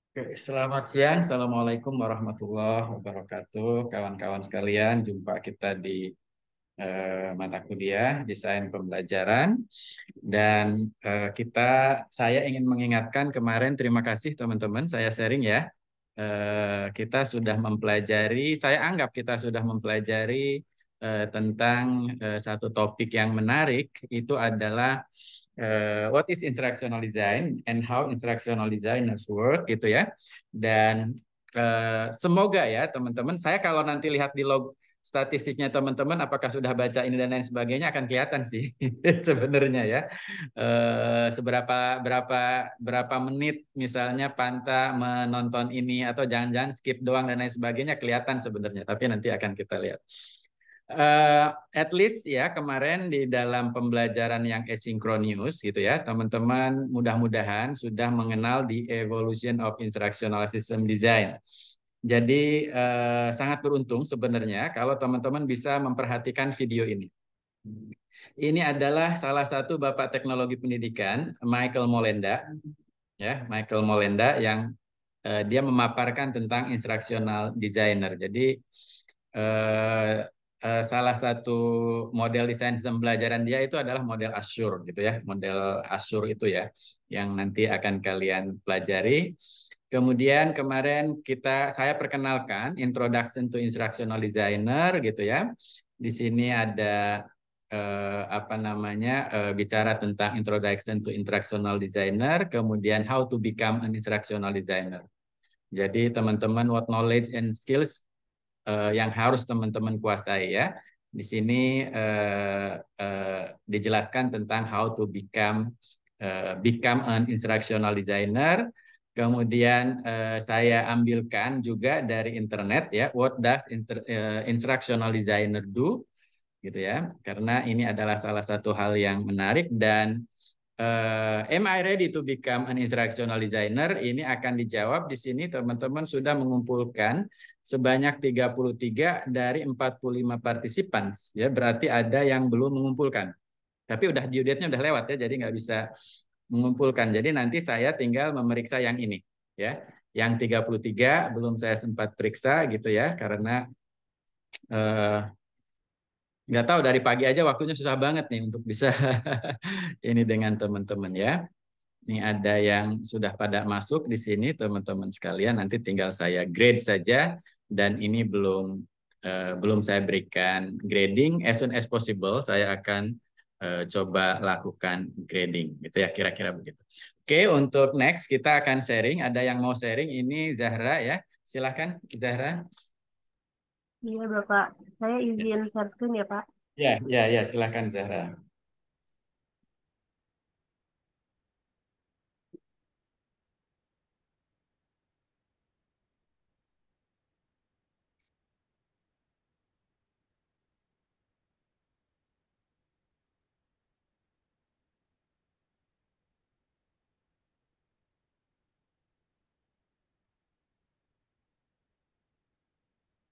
Oke, selamat siang. Assalamualaikum warahmatullahi wabarakatuh. Kawan-kawan sekalian, jumpa kita di mata kuliah Desain Pembelajaran. Dan saya ingin mengingatkan kemarin, terima kasih teman-teman, saya sharing ya. Kita sudah mempelajari, saya anggap kita sudah mempelajari tentang satu topik yang menarik, itu adalah what is instructional design and how instructional designers work gitu ya. Dan semoga ya teman-teman, saya kalau nanti lihat di log statistiknya teman-teman, apakah sudah baca ini dan lain sebagainya akan kelihatan sih sebenarnya ya. Seberapa berapa berapa menit misalnya Panta menonton ini atau jangan-jangan skip doang dan lain sebagainya kelihatan sebenarnya. Tapi nanti akan kita lihat. At least ya kemarin di dalam pembelajaran yang asynchronous gitu ya, teman-teman mudah-mudahan sudah mengenal the evolution of instructional system design. Jadi sangat beruntung sebenarnya kalau teman-teman bisa memperhatikan video ini. Ini adalah salah satu Bapak Teknologi Pendidikan, Michael Molenda, ya, Michael Molenda yang dia memaparkan tentang instructional designer. Jadi eh, salah satu model desain sistem pembelajaran dia itu adalah model Azure gitu ya, model Azure itu ya, yang nanti akan kalian pelajari. Kemudian kemarin saya perkenalkan Introduction to Instructional Designer gitu ya. Di sini ada apa namanya bicara tentang Introduction to Instructional Designer, kemudian How to Become an Instructional Designer. Jadi teman-teman what knowledge and skills yang harus teman-teman kuasai ya. Di sini dijelaskan tentang how to become an instructional designer. Kemudian saya ambilkan juga dari internet ya, what does instructional designer do gitu ya. Karena ini adalah salah satu hal yang menarik dan am I ready to become an instructional designer? Ini akan dijawab di sini teman-teman sudah mengumpulkan sebanyak 33 dari 45 participants ya, berarti ada yang belum mengumpulkan. Tapi udah due date-nya udah lewat ya, jadi nggak bisa mengumpulkan. Jadi nanti saya tinggal memeriksa yang ini ya. Yang 33 belum saya sempat periksa gitu ya, karena eh, nggak tahu dari pagi aja waktunya susah banget nih untuk bisa ini dengan teman-teman ya. Ini ada yang sudah pada masuk di sini teman-teman sekalian. Nanti tinggal saya grade saja dan ini belum saya berikan grading. As soon as possible saya akan coba lakukan grading. Gitu ya kira-kira begitu. Oke, untuk next kita akan sharing. Ada yang mau sharing ini Zahra ya. Silahkan Zahra. Iya, Bapak. Saya izin share screen ya, Pak. Ya, ya, ya, silahkan Zahra.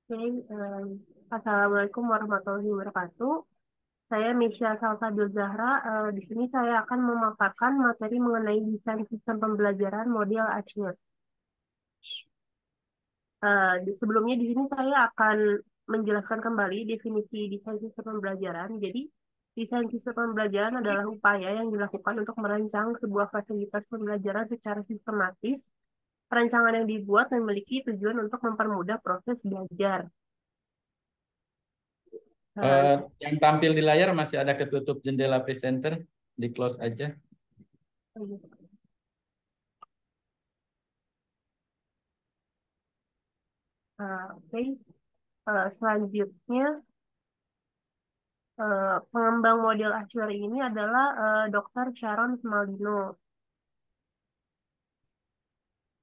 Oke, Assalamualaikum warahmatullahi wabarakatuh. Saya Misha Salsabil Zahra. Di sini saya akan memaparkan materi mengenai desain sistem pembelajaran model Azure. Sebelumnya di sini saya akan menjelaskan kembali definisi desain sistem pembelajaran. Jadi, desain sistem pembelajaran adalah upaya yang dilakukan untuk merancang sebuah fasilitas pembelajaran secara sistematis. Perancangan yang dibuat memiliki tujuan untuk mempermudah proses belajar. Eh, Yang tampil di layar masih ada ketutup jendela presenter, di close aja. Oke, Selanjutnya pengembang model Azure ini adalah Dr. Sharon Smaldino.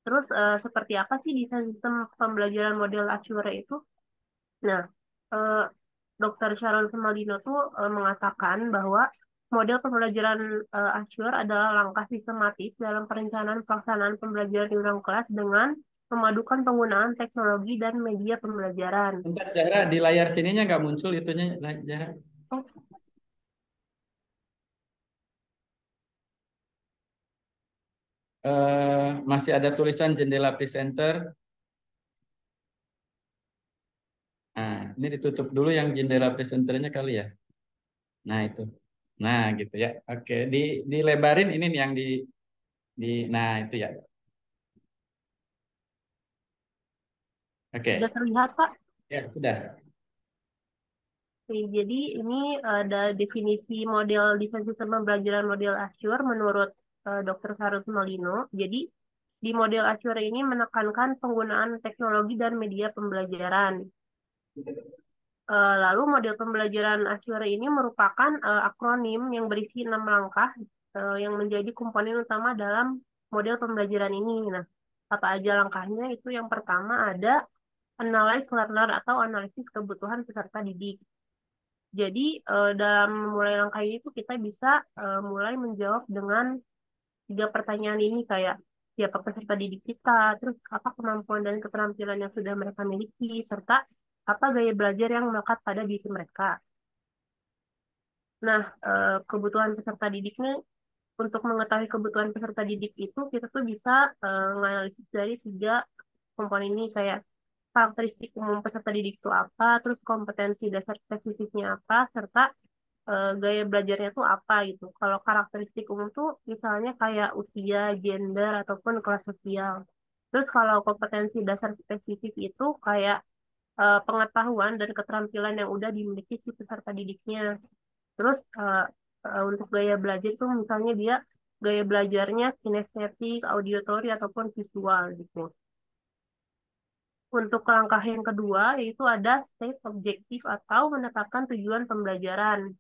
Terus seperti apa sih desain sistem pembelajaran model Azure itu? Nah, eh, Dr. Sharon Smaldino tuh mengatakan bahwa model pembelajaran Azure adalah langkah sistematis dalam perencanaan pelaksanaan pembelajaran di ruang kelas dengan memadukan penggunaan teknologi dan media pembelajaran. Bentar, Zahra, di layar sininya nggak muncul itunya, Zahra. Oh, Eh, masih ada tulisan jendela presenter. Nah, ini ditutup dulu yang jendela presenternya kali ya. Nah, itu. Nah, gitu ya. Oke, dilebarin ini nih yang nah itu ya. Sudah Oke. terlihat, Pak? Ya, sudah. Oke, jadi ini ada definisi model desain sistem pembelajaran model Azure menurut Dr. Sarul Malino. Jadi di model Azure ini menekankan penggunaan teknologi dan media pembelajaran. Lalu model pembelajaran Azure ini merupakan akronim yang berisi 6 langkah yang menjadi komponen utama dalam model pembelajaran ini. Nah, apa aja langkahnya? Itu yang pertama ada analyze learner atau analisis kebutuhan peserta didik. Jadi dalam memulai langkah ini tuh kita bisa mulai menjawab dengan 3 pertanyaan ini kayak siapa peserta didik kita, terus apa kemampuan dan keterampilan yang sudah mereka miliki, serta apa gaya belajar yang melekat pada diri mereka. Nah, kebutuhan peserta didiknya untuk mengetahui kebutuhan peserta didik itu kita tuh bisa menganalisis dari 3 komponen ini kayak karakteristik umum peserta didik itu apa, terus kompetensi dasar spesifiknya apa, serta gaya belajarnya tuh apa gitu. Kalau karakteristik umum tuh misalnya kayak usia, gender, ataupun kelas sosial. Terus kalau kompetensi dasar spesifik itu kayak pengetahuan dan keterampilan yang udah dimiliki si peserta didiknya. Terus untuk gaya belajar tuh misalnya dia gaya belajarnya kinestetik, auditory, ataupun visual gitu. Untuk langkah yang kedua yaitu ada state objektif atau menetapkan tujuan pembelajaran.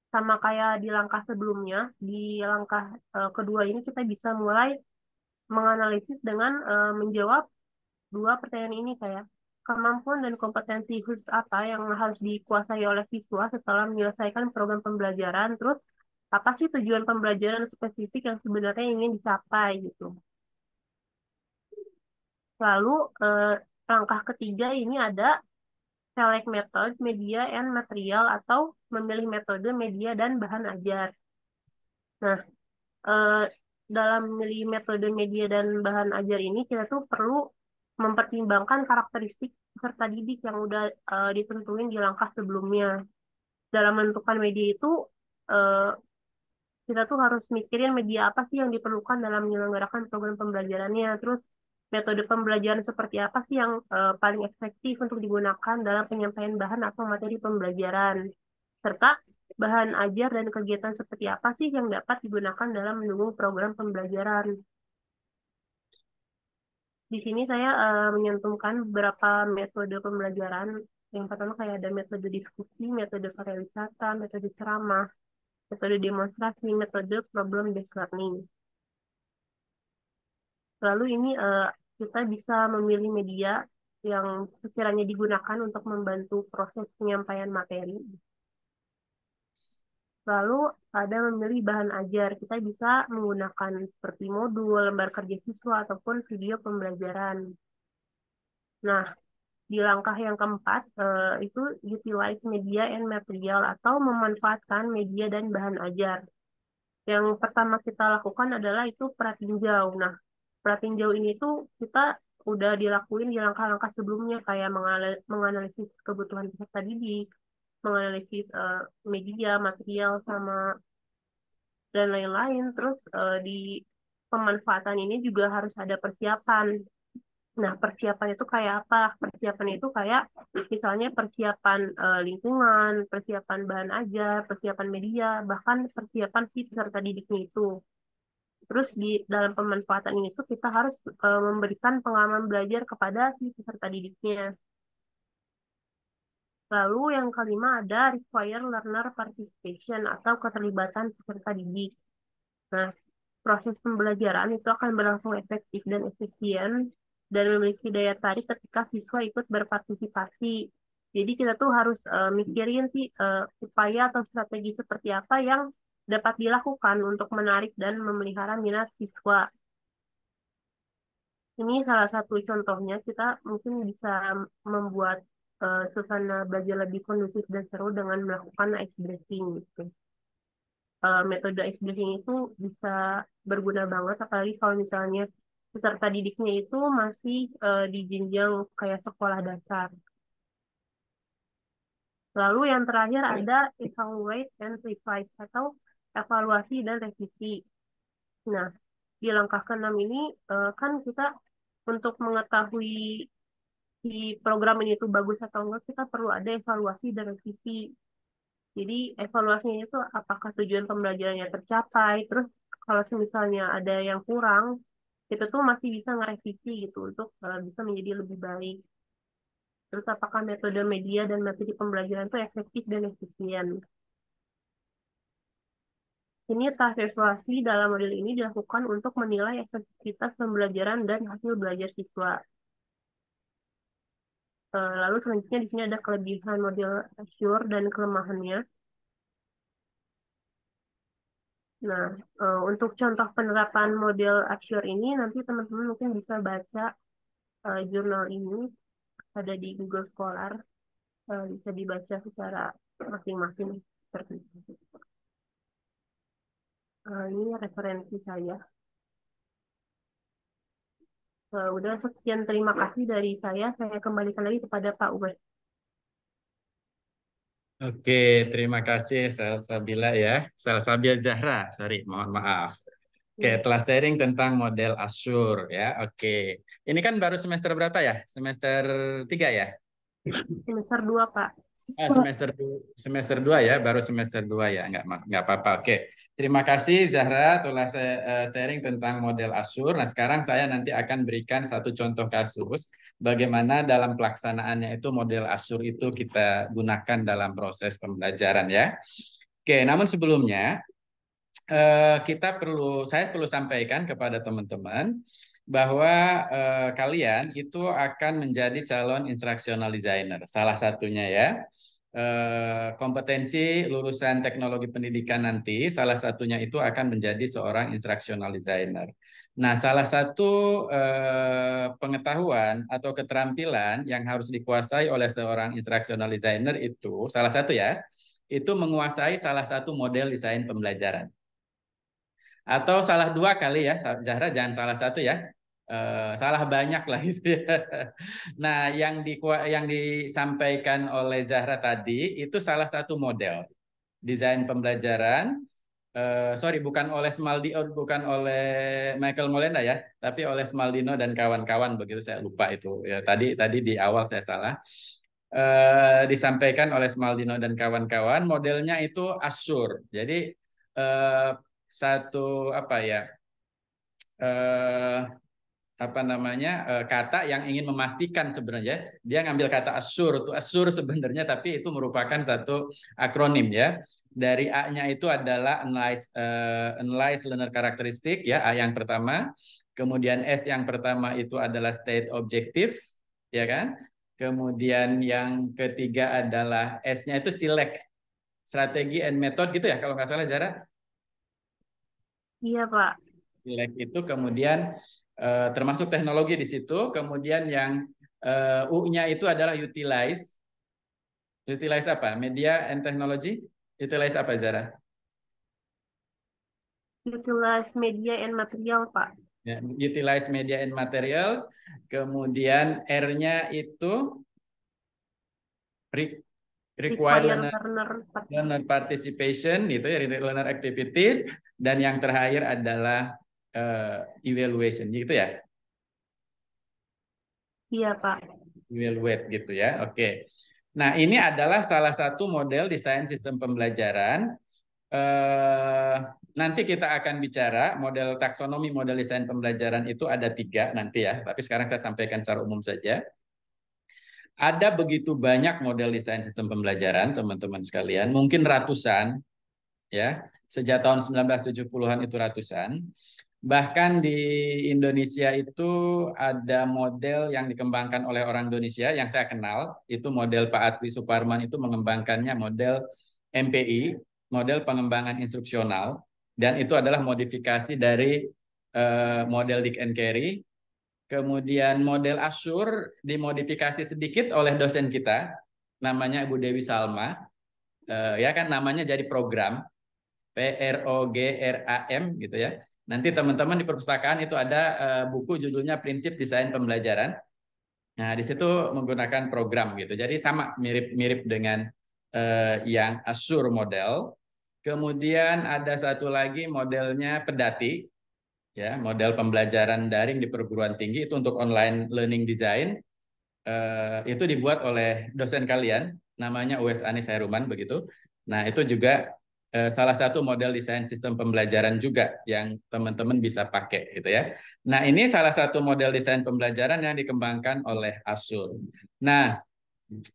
Sama kayak di langkah sebelumnya, di langkah kedua ini kita bisa mulai menganalisis dengan menjawab 2 pertanyaan ini kayak kemampuan dan kompetensi khusus apa yang harus dikuasai oleh siswa setelah menyelesaikan program pembelajaran, terus apa sih tujuan pembelajaran spesifik yang sebenarnya ingin dicapai gitu. Lalu eh, langkah ketiga ini ada select method, media, and material atau memilih metode, media, dan bahan ajar. Nah, eh, dalam memilih metode media dan bahan ajar ini kita tuh perlu mempertimbangkan karakteristik peserta didik yang udah ditentuin di langkah sebelumnya. Dalam menentukan media itu eh, kita tuh harus mikirin media apa sih yang diperlukan dalam menyelenggarakan program pembelajarannya. Terus metode pembelajaran seperti apa sih yang paling efektif untuk digunakan dalam penyampaian bahan atau materi pembelajaran. Serta bahan ajar dan kegiatan seperti apa sih yang dapat digunakan dalam mendukung program pembelajaran. Di sini saya menyantumkan beberapa metode pembelajaran. Yang pertama kayak ada metode diskusi, metode karya wisata, metode ceramah, metode demonstrasi, metode problem based learning. Lalu ini kita bisa memilih media yang sekiranya digunakan untuk membantu proses penyampaian materi. Lalu ada memilih bahan ajar. Kita bisa menggunakan seperti modul, lembar kerja siswa, ataupun video pembelajaran. Nah, di langkah yang keempat, itu utilize media and material atau memanfaatkan media dan bahan ajar. Yang pertama kita lakukan adalah itu pratinjau. Nah, pratinjau ini tuh kita udah dilakuin di langkah-langkah sebelumnya kayak menganalisis kebutuhan peserta didik, menganalisis media, material, sama dan lain-lain. Terus di pemanfaatan ini juga harus ada persiapan. Nah, persiapan itu kayak apa? Persiapan itu kayak misalnya persiapan lingkungan, persiapan bahan ajar, persiapan media, bahkan persiapan si peserta didiknya itu. Terus di dalam pemanfaatan ini tuh kita harus memberikan pengalaman belajar kepada si peserta didiknya. Lalu yang kelima ada require learner participation atau keterlibatan peserta didik. Nah, proses pembelajaran itu akan berlangsung efektif dan efisien dan memiliki daya tarik ketika siswa ikut berpartisipasi. Jadi kita tuh harus mikirin sih upaya atau strategi seperti apa yang dapat dilakukan untuk menarik dan memelihara minat siswa. Ini salah satu contohnya kita mungkin bisa membuat suasana belajar lebih kondusif dan seru dengan melakukan ice breaking gitu. Metode ice breaking itu bisa berguna banget apalagi kalau misalnya peserta didiknya itu masih di jenjang kayak sekolah dasar. Lalu yang terakhir ada evaluate and revise atau evaluasi dan revisi. Nah, di langkah keenam ini kan kita untuk mengetahui si program ini tuh bagus atau enggak, kita perlu ada evaluasi dan revisi. Jadi evaluasinya itu apakah tujuan pembelajarannya tercapai, terus kalau misalnya ada yang kurang, itu tuh masih bisa ngerevisi gitu untuk bisa menjadi lebih baik. Terus apakah metode media dan metode pembelajaran itu efektif dan efisien. Ini tahap evaluasi dalam model ini dilakukan untuk menilai efektivitas pembelajaran dan hasil belajar siswa. Lalu selanjutnya di sini ada kelebihan model Azure dan kelemahannya. Nah, untuk contoh penerapan model Azure ini nanti teman-teman mungkin bisa baca jurnal ini ada di Google Scholar, bisa dibaca secara masing-masing seperti itu. Ini referensi saya. Udah sekian, terima kasih dari saya. Saya kembalikan lagi kepada Pak Uwais. Oke, terima kasih Salsabila ya. Salsabila Zahra, sorry, mohon maaf. Oke, Ya, telah sharing tentang model Azure ya. Oke, ini kan baru semester berapa ya? Semester 3 ya? semester 2, Pak. Semester 2 ya, baru semester 2 ya, nggak apa-apa. Oke, terima kasih Zahra telah sharing tentang model Azure. Nah, sekarang saya nanti akan berikan satu contoh kasus bagaimana dalam pelaksanaannya itu model Azure itu kita gunakan dalam proses pembelajaran ya. Oke, namun sebelumnya saya perlu sampaikan kepada teman-teman bahwa kalian itu akan menjadi calon instructional designer. Salah satunya ya, kompetensi lulusan teknologi pendidikan nanti, salah satunya itu akan menjadi seorang instructional designer. Nah, salah satu pengetahuan atau keterampilan yang harus dikuasai oleh seorang instructional designer itu, salah satu ya, itu menguasai salah satu model desain pembelajaran. Atau salah dua kali ya, Zahra, jangan salah satu ya. Salah banyak lah itu ya. Nah, yang disampaikan oleh Zahra tadi itu salah satu model desain pembelajaran. Sorry, bukan oleh bukan oleh Michael Molenda ya, tapi oleh Smaldino dan kawan-kawan, begitu saya lupa itu ya. Tadi di awal saya salah. Disampaikan oleh Smaldino dan kawan-kawan, modelnya itu Azure. Jadi eh, satu apa ya, eh, apa namanya, kata yang ingin memastikan sebenarnya dia ngambil kata Azure itu Azure sebenarnya, tapi itu merupakan satu akronim ya. Dari A-nya itu adalah analyze learner characteristic ya, A yang pertama. Kemudian S yang pertama itu adalah state objective ya kan. Kemudian yang ketiga adalah S-nya itu select strategi and method gitu ya kalau nggak salah Zara. Iya, Pak. Select itu kemudian termasuk teknologi di situ. Kemudian yang U-nya itu adalah utilize. Utilize apa? Media and technology. Utilize apa, Zara? Utilize media and material, Pak. Ya, utilize media and materials. Kemudian R-nya itu require Require learner, learner learner participation, itu ya, learner activities. Dan yang terakhir adalah evaluation, gitu ya. Iya, Pak. Evaluate gitu ya. Oke. Nah, ini adalah salah satu model desain sistem pembelajaran. Eh, Nanti kita akan bicara model taksonomi model desain pembelajaran itu ada 3 nanti ya. Tapi sekarang saya sampaikan secara umum saja. Ada begitu banyak model desain sistem pembelajaran, teman-teman sekalian. Mungkin ratusan, ya. Sejak tahun 1970-an itu ratusan. Bahkan di Indonesia itu ada model yang dikembangkan oleh orang Indonesia yang saya kenal, itu model Pak Atwi Suparman itu mengembangkannya model MPI, model pengembangan instruksional, dan itu adalah modifikasi dari model Dick and Carey. Kemudian model Azure dimodifikasi sedikit oleh dosen kita, namanya Bu Dewi Salma, ya kan namanya jadi program. PROGRAM gitu ya. Nanti teman-teman di perpustakaan itu ada buku judulnya Prinsip Desain Pembelajaran. Nah, di situ menggunakan program gitu. Jadi sama mirip-mirip dengan yang Azure model. Kemudian ada satu lagi modelnya Pedati, ya, model pembelajaran daring di perguruan tinggi itu untuk online learning design. Itu dibuat oleh dosen kalian, namanya Uwais Anis Heruman begitu. Nah, itu juga salah satu model desain sistem pembelajaran juga yang teman-teman bisa pakai gitu ya. Nah, ini salah satu model desain pembelajaran yang dikembangkan oleh Azure. Nah,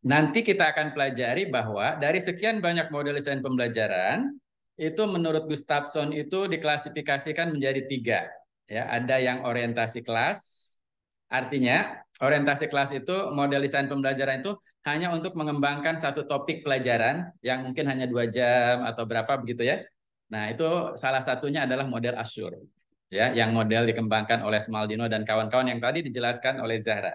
nanti kita akan pelajari bahwa dari sekian banyak model desain pembelajaran, itu menurut Gustafsson itu diklasifikasikan menjadi tiga. Ya, ada yang orientasi kelas, artinya orientasi kelas itu model desain pembelajaran itu hanya untuk mengembangkan satu topik pelajaran yang mungkin hanya 2 jam atau berapa begitu ya. Nah, itu salah satunya adalah model Azure, ya, yang model dikembangkan oleh Smaldino dan kawan-kawan yang tadi dijelaskan oleh Zahra.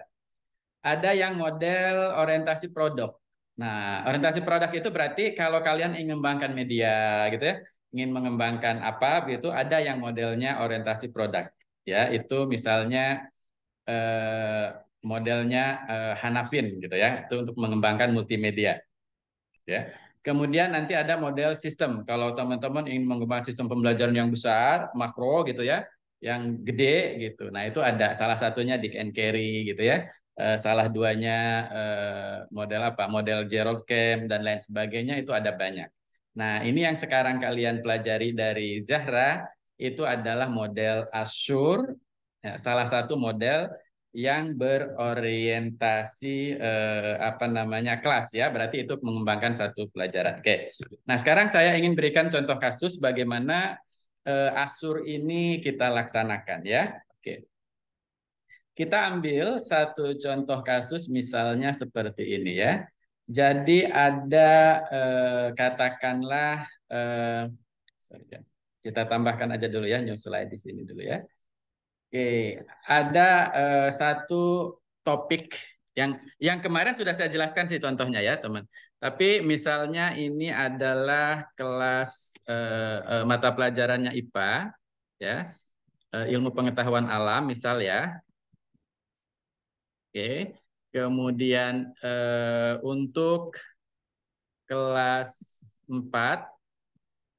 Ada yang model orientasi produk. Nah, orientasi produk itu berarti kalau kalian ingin mengembangkan media gitu ya, ingin mengembangkan apa gitu, ada yang modelnya orientasi produk. Ya, itu misalnya eh, modelnya Hanafin gitu ya, itu untuk mengembangkan multimedia. Ya. Kemudian nanti ada model sistem. Kalau teman-teman ingin mengembangkan sistem pembelajaran yang besar, makro gitu ya, yang gede gitu. Nah, itu ada salah satunya Dick and Carey gitu ya. Salah duanya model apa? Model Gerald Kemp dan lain sebagainya itu ada banyak. Nah, ini yang sekarang kalian pelajari dari Zahra itu adalah model Azure, ya, salah satu model yang berorientasi apa namanya kelas ya, berarti itu mengembangkan satu pelajaran. Oke. Nah, sekarang saya ingin berikan contoh kasus bagaimana Asur ini kita laksanakan ya. Oke. Kita ambil satu contoh kasus misalnya seperti ini ya. Jadi ada katakanlah sorry, ya. Kita tambahkan aja dulu ya, new slide di sini dulu ya. Oke, ada satu topik yang kemarin sudah saya jelaskan sih contohnya ya, teman. Tapi misalnya ini adalah kelas mata pelajarannya IPA, ya, ilmu pengetahuan alam, misal ya. Oke, kemudian untuk kelas 4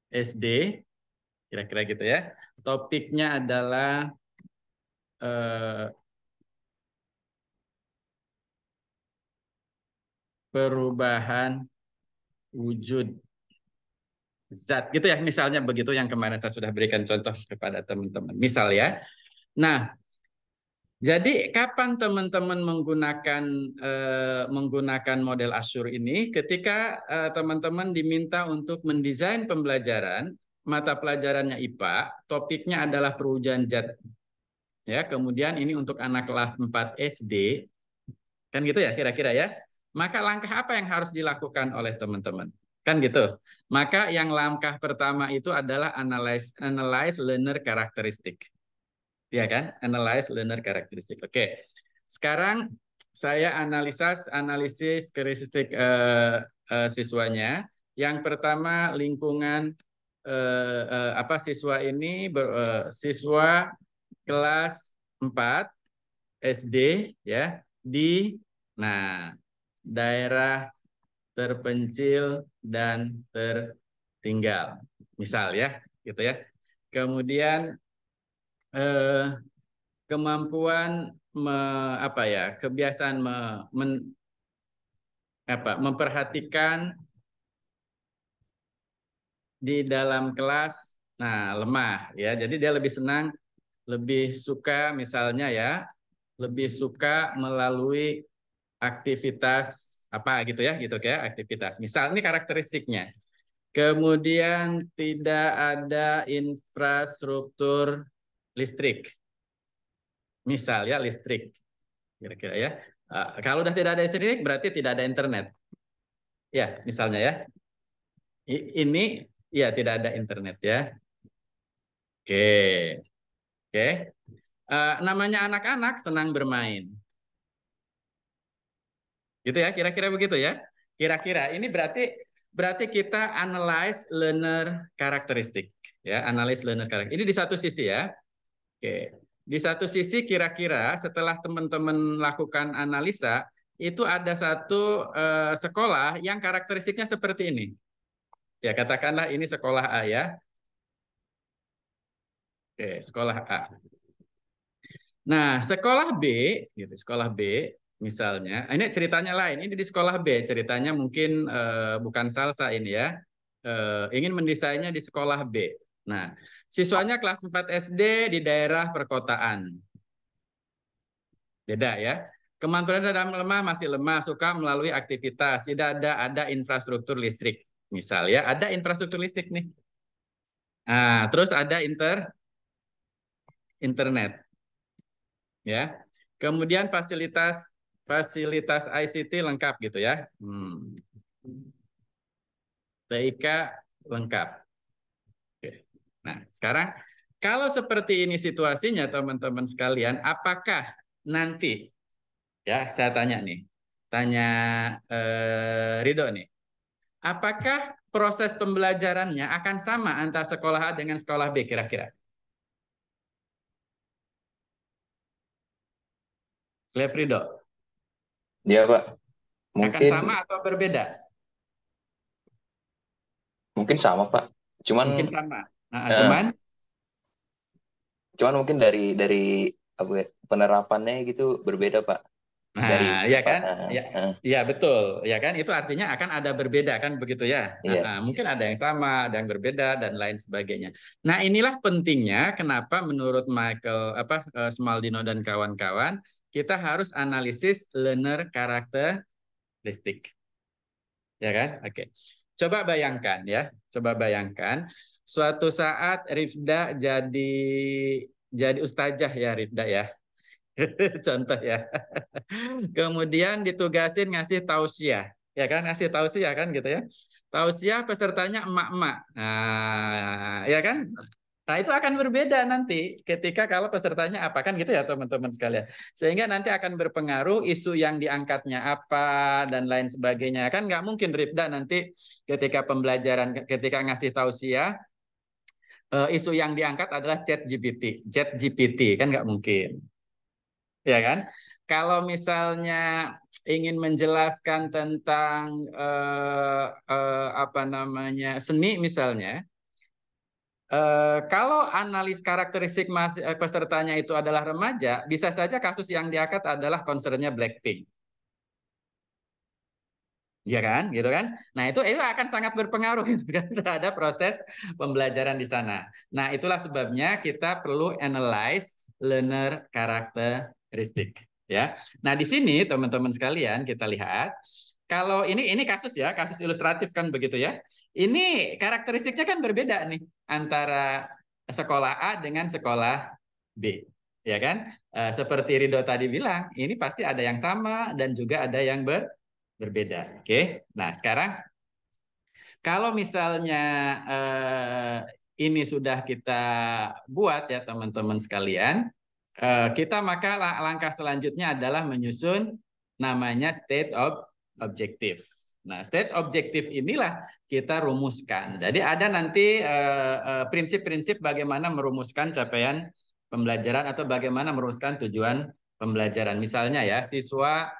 SD, kira-kira gitu ya. Topiknya adalah eh, perubahan wujud zat gitu ya, misalnya begitu yang kemarin saya sudah berikan contoh kepada teman-teman misal ya. Nah, jadi kapan teman-teman menggunakan model Azure ini ketika teman-teman diminta untuk mendesain pembelajaran mata pelajarannya IPA, topiknya adalah perwujudan zat ya, kemudian ini untuk anak kelas 4 SD, kan gitu ya kira-kira ya. Maka langkah apa yang harus dilakukan oleh teman-teman? Kan gitu. Maka yang langkah pertama itu adalah analyze learner karakteristik. Ya kan? Analyze learner karakteristik. Oke. Sekarang saya analisis karakteristik siswanya. Yang pertama lingkungan apa siswa ini siswa kelas 4 SD ya di nah daerah terpencil dan tertinggal. Misal ya, gitu ya. Kemudian eh, kemampuan apa ya, kebiasaan memperhatikan di dalam kelas nah lemah ya. Jadi dia lebih senang, lebih suka misalnya ya, lebih suka melalui aktivitas apa gitu ya, aktivitas. Misal ini karakteristiknya. Kemudian tidak ada infrastruktur listrik. Misal ya listrik kira-kira ya. Kalau udah tidak ada listrik berarti tidak ada internet. Ya, misalnya ya. Ini ya tidak ada internet ya. Oke. Oke. Namanya anak-anak senang bermain. Gitu ya, kira-kira begitu ya. Kira-kira ini berarti berarti kita analyze learner karakteristik, ya, analyze learner karakteristik. Ini di satu sisi ya. Oke. Di satu sisi kira-kira setelah teman-teman lakukan analisa, itu ada satu sekolah yang karakteristiknya seperti ini. Ya, katakanlah ini sekolah A ya. Oke, sekolah A. Nah, sekolah B, gitu, sekolah B misalnya, ini ceritanya lain. Ini di sekolah B, ceritanya mungkin bukan salsa ini ya. Ingin mendesainnya di sekolah B. Nah, siswanya kelas 4 SD di daerah perkotaan. Beda ya. Kemampuan dalam lemah masih lemah, suka melalui aktivitas, tidak ada infrastruktur listrik. Misal ya, ada infrastruktur listrik nih. Nah, terus ada internet ya. Kemudian fasilitas fasilitas ICT lengkap gitu ya. TIK lengkap. Oke. Nah, sekarang kalau seperti ini situasinya teman-teman sekalian, apakah nanti ya saya tanya nih, tanya Ridho nih, apakah proses pembelajarannya akan sama antara sekolah A dengan sekolah B kira-kira? Lev Ridho, Dia Pak, akan mungkin sama atau berbeda? mungkin sama Pak. Cuman Mungkin sama. Nah, eh, cuman cuman mungkin dari apa ya, penerapannya gitu berbeda Pak. Dari nah, ya Pak. kan? Ya, ya betul, ya kan? Itu artinya akan ada berbeda kan begitu ya? Iya. Mungkin ada yang sama, ada yang berbeda dan lain sebagainya. Nah, inilah pentingnya kenapa menurut Michael Smaldino dan kawan-kawan kita harus analisis learner karakteristik, ya kan? Oke. Coba bayangkan ya, coba bayangkan suatu saat Rifda jadi ustazah ya Rifda ya. Contoh ya. Kemudian ditugasin ngasih tausiah, ya kan? Ngasih tausiah kan gitu ya. Tausiah pesertanya emak-emak. Nah, ya kan? Nah, itu akan berbeda nanti ketika kalau pesertanya apa kan gitu ya teman-teman sekalian. Sehingga nanti akan berpengaruh isu yang diangkatnya apa dan lain sebagainya. Kan nggak mungkin Rifda nanti ketika pembelajaran ketika ngasih tausiah isu yang diangkat adalah chat GPT kan nggak mungkin. Ya kan? Kalau misalnya ingin menjelaskan tentang apa namanya seni misalnya, kalau analis karakteristik pesertanya itu adalah remaja, bisa saja kasus yang diangkat adalah concernnya Blackpink, ya kan, gitu kan? Nah itu akan sangat berpengaruh gitu kan terhadap proses pembelajaran di sana. Nah itulah sebabnya kita perlu analyze learner karakteristik, ya. Nah di sini teman-teman sekalian kita lihat kalau ini kasus ya, kasus ilustratif kan begitu ya. Ini karakteristiknya kan berbeda nih antara sekolah A dengan sekolah B, ya kan? Seperti Ridho tadi bilang, ini pasti ada yang sama dan juga ada yang berbeda. Oke, nah sekarang kalau misalnya ini sudah kita buat ya teman-teman sekalian, kita maka langkah selanjutnya adalah menyusun namanya state of objective. Nah, state objective inilah kita rumuskan. Jadi ada nanti prinsip-prinsip bagaimana merumuskan capaian pembelajaran atau bagaimana merumuskan tujuan pembelajaran. Misalnya ya, siswa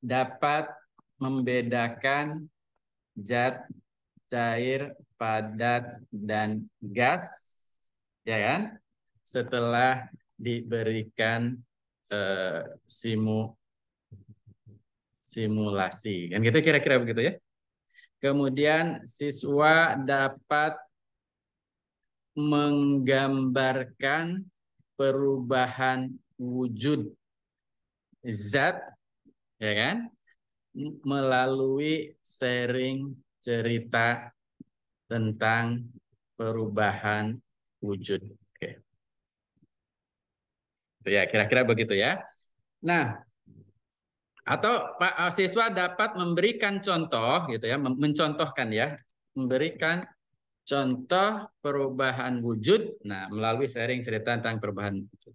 dapat membedakan zat cair, padat, dan gas, ya kan? Setelah diberikan simulasi, kan gitu kira-kira begitu ya. Kemudian siswa dapat menggambarkan perubahan wujud zat, ya kan? Melalui sharing cerita tentang perubahan wujud. Oke. Itu ya, kira-kira begitu ya. Nah, atau Pak siswa dapat memberikan contoh gitu ya, mencontohkan ya, memberikan contoh perubahan wujud nah melalui sharing cerita tentang perubahan wujud.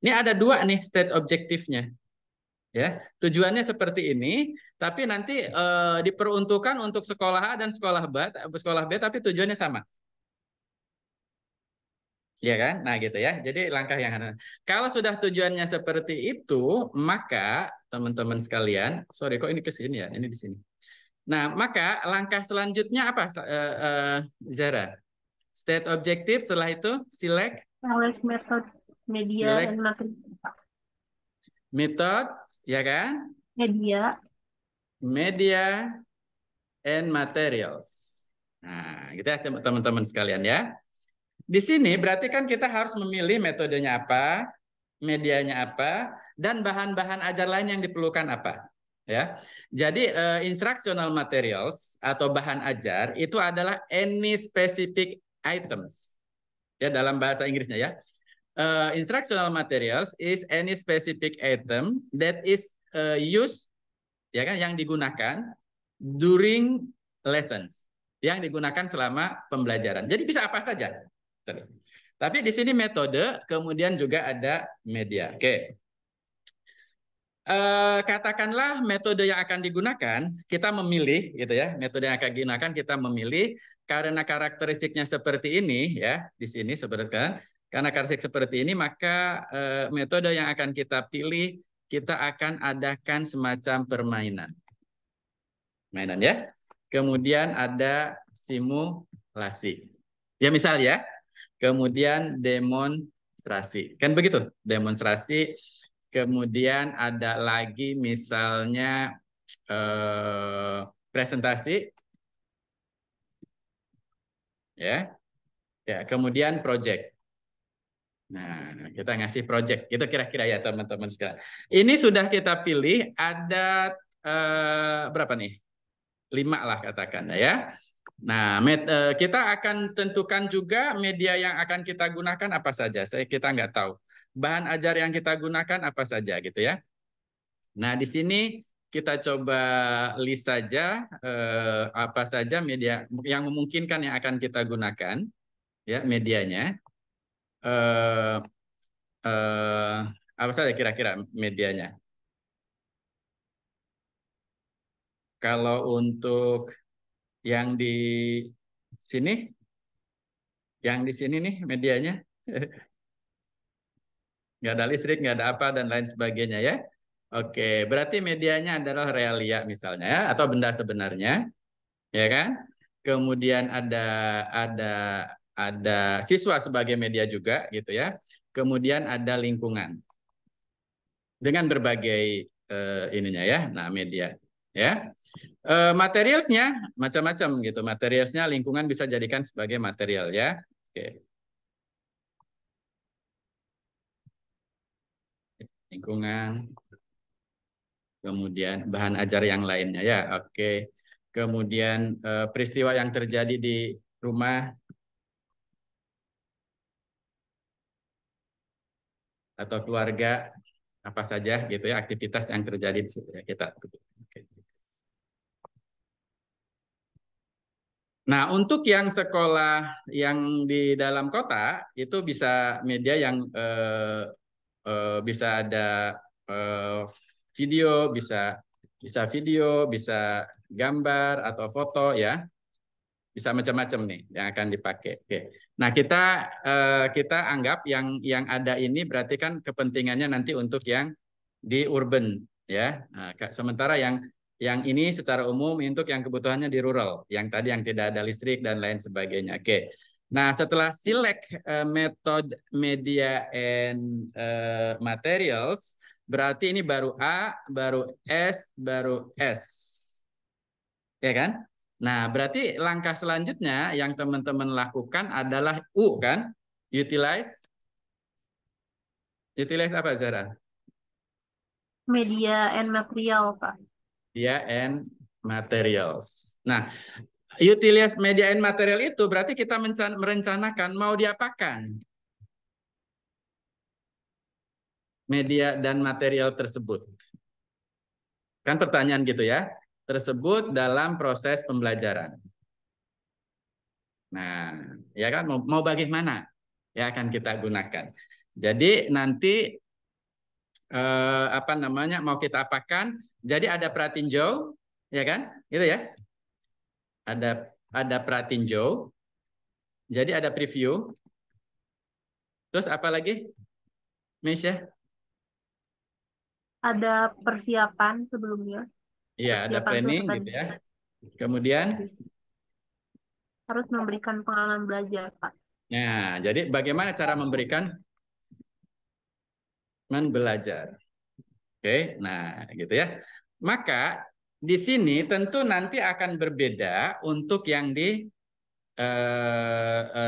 Ini ada dua nih state objektifnya. Ya, tujuannya seperti ini, tapi nanti diperuntukkan untuk sekolah A dan sekolah B, tapi tujuannya sama. Ya kan? Nah gitu ya. Jadi langkah yang ada. Kalau sudah tujuannya seperti itu, maka teman-teman sekalian, sorry kok ini ke sini ya, ini di sini. Nah, maka langkah selanjutnya apa, Zara? State objective, setelah itu select, Knowledge method, media, and select material. method, ya kan? Media, Media and materials. Nah, gitu ya teman-teman sekalian ya. Di sini berarti kan kita harus memilih metodenya apa, medianya apa, dan bahan-bahan ajar lain yang diperlukan apa. Ya, jadi instructional materials atau bahan ajar itu adalah any specific items. Ya, dalam bahasa Inggrisnya ya. Instructional materials is any specific item that is used, ya kan, yang digunakan during lessons, yang digunakan selama pembelajaran. Jadi bisa apa saja. Terus. Tapi di sini metode, kemudian juga ada media. Oke. Katakanlah metode yang akan digunakan, kita memilih gitu ya. Metode yang akan digunakan kita memilih karena karakteristiknya seperti ini ya, di sini seperti kan. Karena karakteristik seperti ini, maka metode yang akan kita pilih, kita akan adakan semacam permainan. Mainan ya. Kemudian ada simulasi. Ya misal ya. Kemudian demonstrasi. Kan begitu? Demonstrasi. Kemudian ada lagi misalnya presentasi. Ya. Ya, kemudian project. Nah, kita ngasih project. Itu kira-kira ya teman-teman sekalian. Ini sudah kita pilih ada berapa nih? 5 lah katakan ya. Nah, kita akan tentukan juga media yang akan kita gunakan apa saja. Kita nggak tahu. Bahan ajar yang kita gunakan apa saja gitu ya. Nah, di sini kita coba list saja apa saja media yang memungkinkan yang akan kita gunakan ya medianya. Eh, eh, Apa saja kira-kira medianya? Kalau untuk yang di sini, yang di sini nih medianya. Nggak ada listrik, nggak ada apa, dan lain sebagainya ya. Oke, berarti medianya adalah realia misalnya, ya, atau benda sebenarnya, ya kan? Kemudian ada ada siswa sebagai media juga, gitu ya. Kemudian ada lingkungan dengan berbagai ininya ya, nah media, ya. Materialsnya macam-macam gitu, materialsnya lingkungan bisa jadikan sebagai material ya. Oke, lingkungan. Kemudian bahan ajar yang lainnya ya, oke. Kemudian peristiwa yang terjadi di rumah atau keluarga apa saja gitu ya, aktivitas yang terjadi di situ ya kita. Oke. Nah, untuk yang sekolah yang di dalam kota itu bisa media yang bisa ada eh, video, bisa video, bisa gambar atau foto ya. Bisa macam-macam nih yang akan dipakai. Oke. Nah, kita anggap yang ada ini berarti kan kepentingannya nanti untuk yang di urban ya. Nah, sementara yang ini secara umum untuk yang kebutuhannya di rural, yang tadi yang tidak ada listrik dan lain sebagainya. Oke. Nah, setelah select method media and materials, berarti ini baru A, baru S, baru S. Ya kan? Nah, berarti langkah selanjutnya yang teman-teman lakukan adalah U kan? Utilize. Utilize apa, Zara? media, and material, Pak. Media and materials. Nah, utilize media and material itu berarti kita merencanakan mau diapakan media dan material tersebut. Kan pertanyaan gitu ya. Tersebut dalam proses pembelajaran. Nah, ya kan mau bagaimana ya akan kita gunakan. Jadi nanti apa namanya mau kita apakan. Jadi ada pratinjau, ya kan? Itu ya. Ada pratinjau. Jadi ada preview. Terus apa lagi, Miss ya? Ada persiapan sebelumnya. Iya, ada Persiapan itu planning tadi gitu ya. Kemudian, harus memberikan pengalaman belajar, Pak. nah, jadi bagaimana cara memberikan belajar? Oke, nah gitu ya. Maka di sini tentu nanti akan berbeda untuk yang di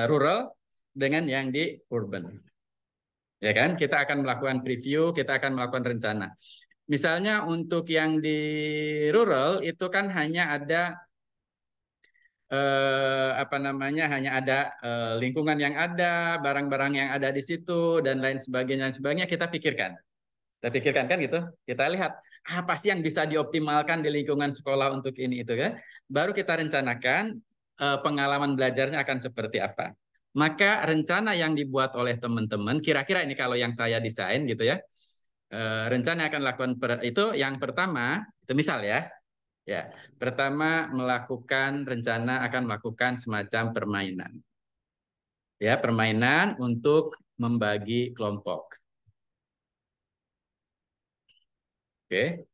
rural dengan yang di urban. Ya kan? Kita akan melakukan preview, kita akan melakukan rencana. Misalnya untuk yang di rural itu kan hanya ada apa namanya hanya ada lingkungan yang ada, barang-barang yang ada di situ dan lain sebagainya kita pikirkan. Kita pikirkan kan gitu. Kita lihat apa sih yang bisa dioptimalkan di lingkungan sekolah untuk ini itu kan. Baru kita rencanakan pengalaman belajarnya akan seperti apa. Maka rencana yang dibuat oleh teman-teman, kira-kira ini kalau yang saya desain gitu ya, rencana akan lakukan itu yang pertama, itu misal ya, ya pertama melakukan rencana akan melakukan semacam permainan, ya permainan untuk membagi kelompok. Oke.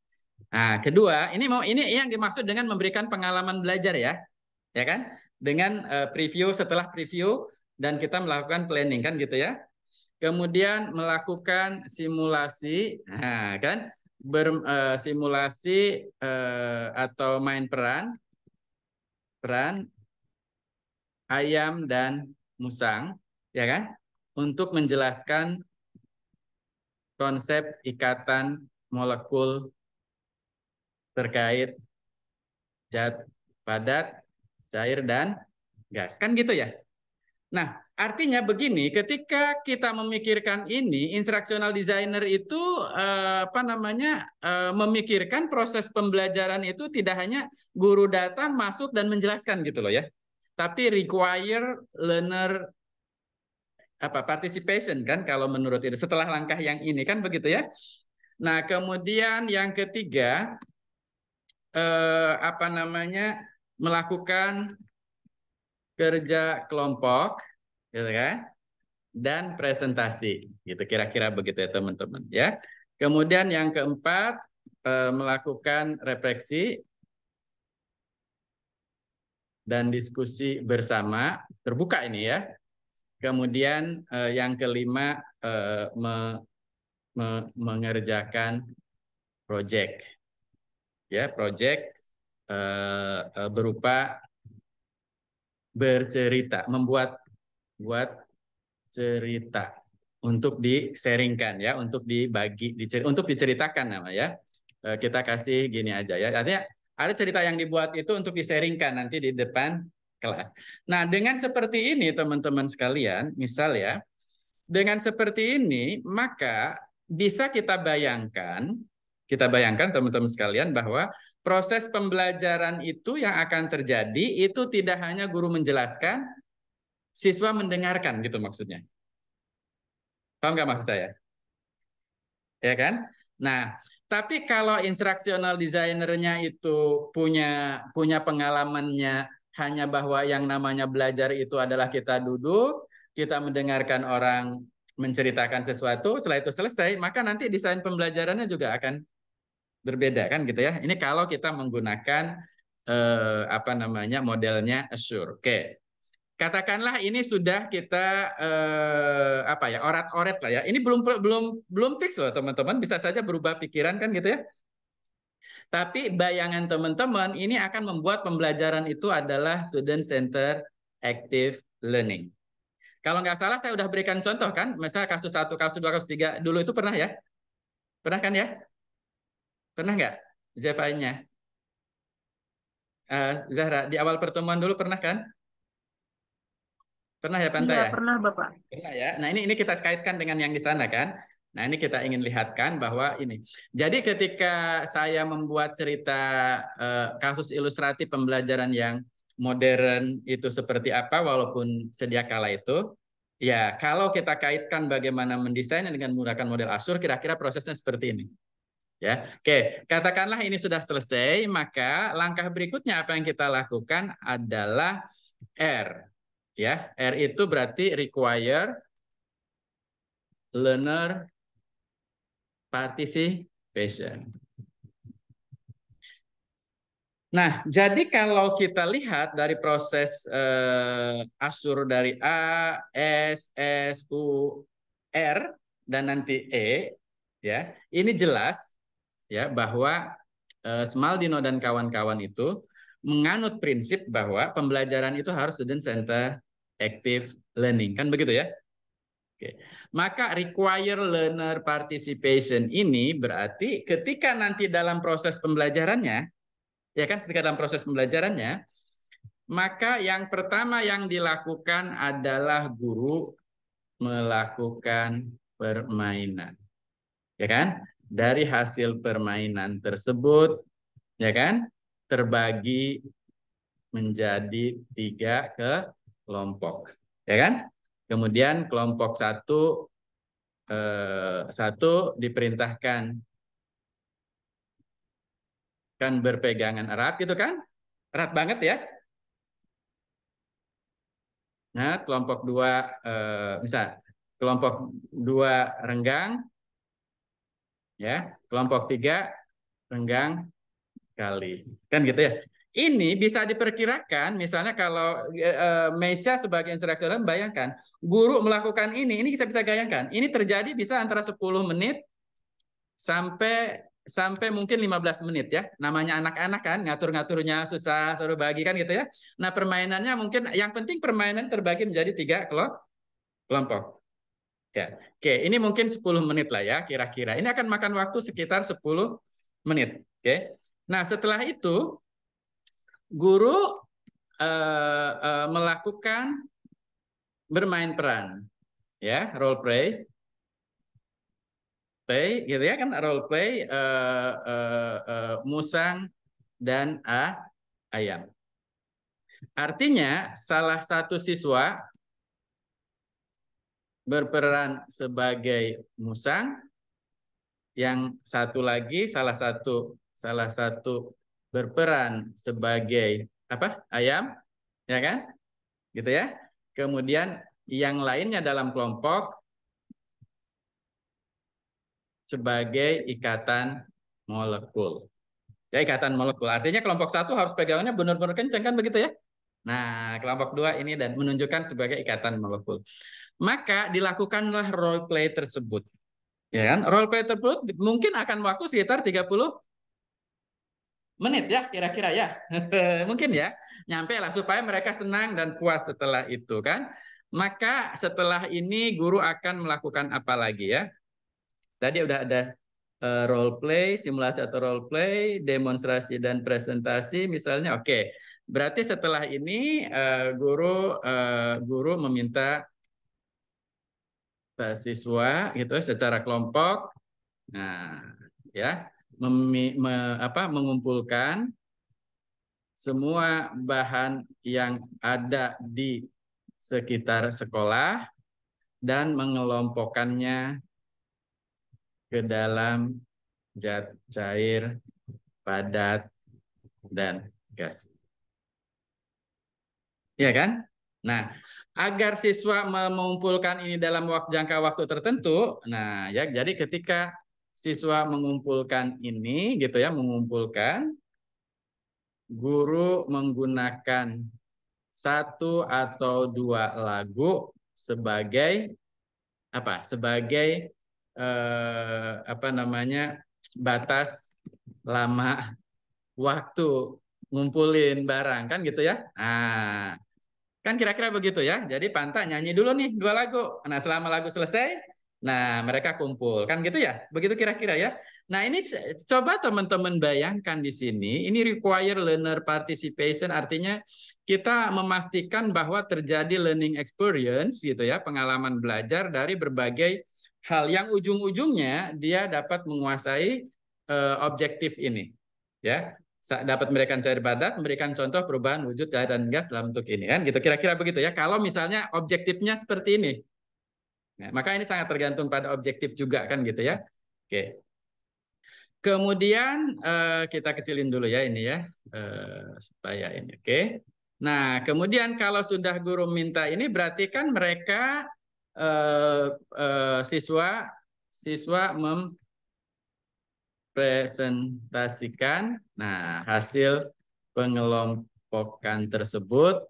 Nah, kedua, ini yang dimaksud dengan memberikan pengalaman belajar ya kan? Dengan preview setelah preview dan kita melakukan planning kan gitu ya. Kemudian melakukan simulasi, nah, kan? Simulasi atau main peran ayam dan musang, ya kan? Untuk menjelaskan konsep ikatan molekul terkait zat padat, cair, dan gas. Kan gitu ya? Nah, artinya begini, ketika kita memikirkan ini, instructional designer itu apa namanya memikirkan proses pembelajaran itu tidak hanya guru datang, masuk, dan menjelaskan gitu loh ya. Tapi require learner apa participation kan kalau menurut itu setelah langkah yang ini kan begitu ya. Nah, kemudian yang ketiga apa namanya melakukan kerja kelompok gitu kan dan presentasi gitu kira-kira begitu ya teman-teman ya. Kemudian yang keempat melakukan refleksi dan diskusi bersama terbuka ini ya. Kemudian yang kelima mengerjakan project ya, project berupa bercerita, buat cerita untuk di-sharingkan ya, untuk dibagi, untuk diceritakan namanya. Kita kasih gini aja ya. Artinya ada cerita yang dibuat itu untuk di-sharingkan nanti di depan kelas. Nah, dengan seperti ini teman-teman sekalian, misal ya, dengan seperti ini maka bisa kita bayangkan teman-teman sekalian bahwa proses pembelajaran itu yang akan terjadi itu tidak hanya guru menjelaskan, siswa mendengarkan gitu maksudnya. Paham nggak maksud saya? Ya kan? Nah, tapi kalau instructional designer-nya itu punya pengalamannya hanya bahwa yang namanya belajar itu adalah kita duduk, kita mendengarkan orang menceritakan sesuatu, setelah itu selesai, maka nanti desain pembelajarannya juga akan berbeda kan gitu ya. Ini kalau kita menggunakan apa namanya modelnya Azure. Oke. Katakanlah ini sudah kita apa ya orat-oret lah ya. Ini belum fix loh teman-teman. Bisa saja berubah pikiran kan gitu ya. Tapi bayangan teman-teman ini akan membuat pembelajaran itu adalah student center active learning. Kalau nggak salah saya udah berikan contoh kan, misalnya kasus 1, kasus 2, kasus 3 dulu itu pernah ya? Pernah kan ya? Pernah nggak? Zeva-nya? Zahra, di awal pertemuan dulu pernah kan? Pernah ya Pantai Iya, ya? pernah, Bapak. Pernah ya. Nah, ini kita kaitkan dengan yang di sana kan. Nah, ini kita ingin lihatkan bahwa ini. Jadi ketika saya membuat cerita kasus ilustratif pembelajaran yang modern itu seperti apa walaupun sedia kala itu, Ya, kalau kita kaitkan bagaimana mendesainnya dengan menggunakan model Azure, kira-kira prosesnya seperti ini. Ya, oke. Katakanlah ini sudah selesai, maka langkah berikutnya apa yang kita lakukan adalah R. Ya, R itu berarti require learner participation. Nah, jadi kalau kita lihat dari proses Azure dari A, S, U, R, dan nanti E, ya, ini jelas ya bahwa Smaldino dan kawan-kawan itu menganut prinsip bahwa pembelajaran itu harus student center active learning, kan begitu ya? Oke. Maka require learner participation ini berarti ketika nanti dalam proses pembelajarannya, ya kan, ketika dalam proses pembelajarannya, maka yang pertama yang dilakukan adalah guru melakukan permainan, ya kan? Dari hasil permainan tersebut, ya kan, terbagi menjadi 3 kelompok, ya kan? Kemudian kelompok satu diperintahkan kan berpegangan erat gitu kan, erat banget ya. Nah, kelompok 2 misal kelompok 2 renggang, ya, kelompok 3 renggang kali, kan gitu ya. Ini bisa diperkirakan, misalnya kalau Meisha sebagai instruktur, bayangkan guru melakukan ini bisa bisa bayangkan, ini terjadi bisa antara 10 menit sampai sampai mungkin 15 menit ya. Namanya anak-anak kan, ngatur-ngaturnya susah, suruh bagi kan gitu ya. Nah, permainannya mungkin yang penting permainan terbagi menjadi 3 kelompok. Ya. Oke, ini mungkin 10 menit lah ya kira-kira. Ini akan makan waktu sekitar 10 menit. Oke. Nah, setelah itu guru melakukan bermain peran, ya, role play gitu ya kan, role play musang dan ayam. Artinya salah satu siswa berperan sebagai musang, yang satu lagi salah satu berperan sebagai apa? Ayam, ya kan? Gitu ya. Kemudian yang lainnya dalam kelompok sebagai ikatan molekul. Ya, ikatan molekul. Artinya kelompok satu harus pegangannya benar-benar kencang kan begitu ya? Nah, kelompok 2 ini dan menunjukkan sebagai ikatan molekul. Maka dilakukanlah role play tersebut. Ya kan? Role play tersebut mungkin akan waktu sekitar 30 menit ya kira-kira ya. Mungkin ya. Nyampe lah supaya mereka senang dan puas setelah itu kan. Maka setelah ini guru akan melakukan apa lagi ya? Tadi udah ada role play, simulasi atau role play, demonstrasi dan presentasi misalnya. Oke. Berarti setelah ini guru meminta siswa gitu secara kelompok, nah ya, mengumpulkan semua bahan yang ada di sekitar sekolah dan mengelompokkannya ke dalam zat cair, padat, dan gas. Ya kan? Nah, agar siswa mengumpulkan ini dalam jangka waktu tertentu, nah ya, jadi ketika siswa mengumpulkan ini gitu ya, guru menggunakan 1 atau 2 lagu sebagai apa? Sebagai apa namanya? Batas lama waktu ngumpulin barang kan gitu ya. Nah, kan kira-kira begitu ya. Jadi Panta nyanyi dulu nih 2 lagu. Nah, selama lagu selesai, nah mereka kumpul. Kan gitu ya? Begitu kira-kira ya. Nah, ini coba teman-teman bayangkan di sini. Ini require learner participation, artinya kita memastikan bahwa terjadi learning experience gitu ya, pengalaman belajar dari berbagai hal yang ujung-ujungnya dia dapat menguasai objektif ini. Ya. dapat memberikan cair padat, memberikan contoh perubahan wujud cair dan gas dalam bentuk ini kan gitu. Kira-kira begitu ya. Kalau misalnya objektifnya seperti ini. Nah, maka ini sangat tergantung pada objektif juga kan gitu ya. Oke. Kemudian kita kecilin dulu ya ini ya supaya ini oke. Nah, kemudian kalau sudah guru minta ini berarti kan mereka siswa mempresentasikan hasil pengelompokan tersebut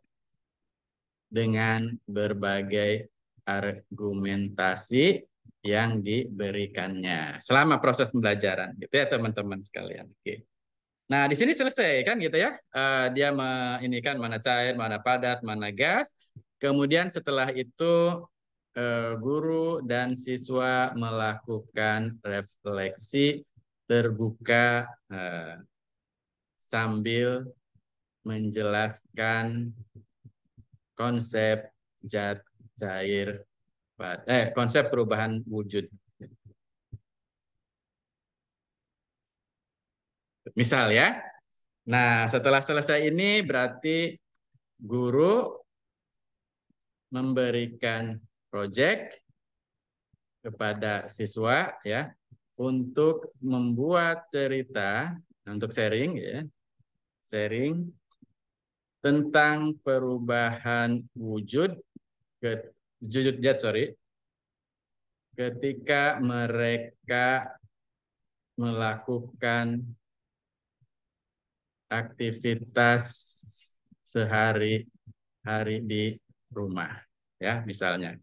dengan berbagai argumentasi yang diberikannya selama proses pembelajaran gitu ya teman-teman sekalian. Oke. Nah, di sini selesai kan gitu ya. Dia ini kan mana cair, mana padat, mana gas. Kemudian setelah itu guru dan siswa melakukan refleksi terbuka sambil menjelaskan konsep konsep perubahan wujud. Misal ya. Nah, setelah selesai ini berarti guru memberikan proyek kepada siswa ya untuk membuat cerita untuk sharing ya. Sharing tentang perubahan wujud ketika mereka melakukan aktivitas sehari-hari di rumah ya misalnya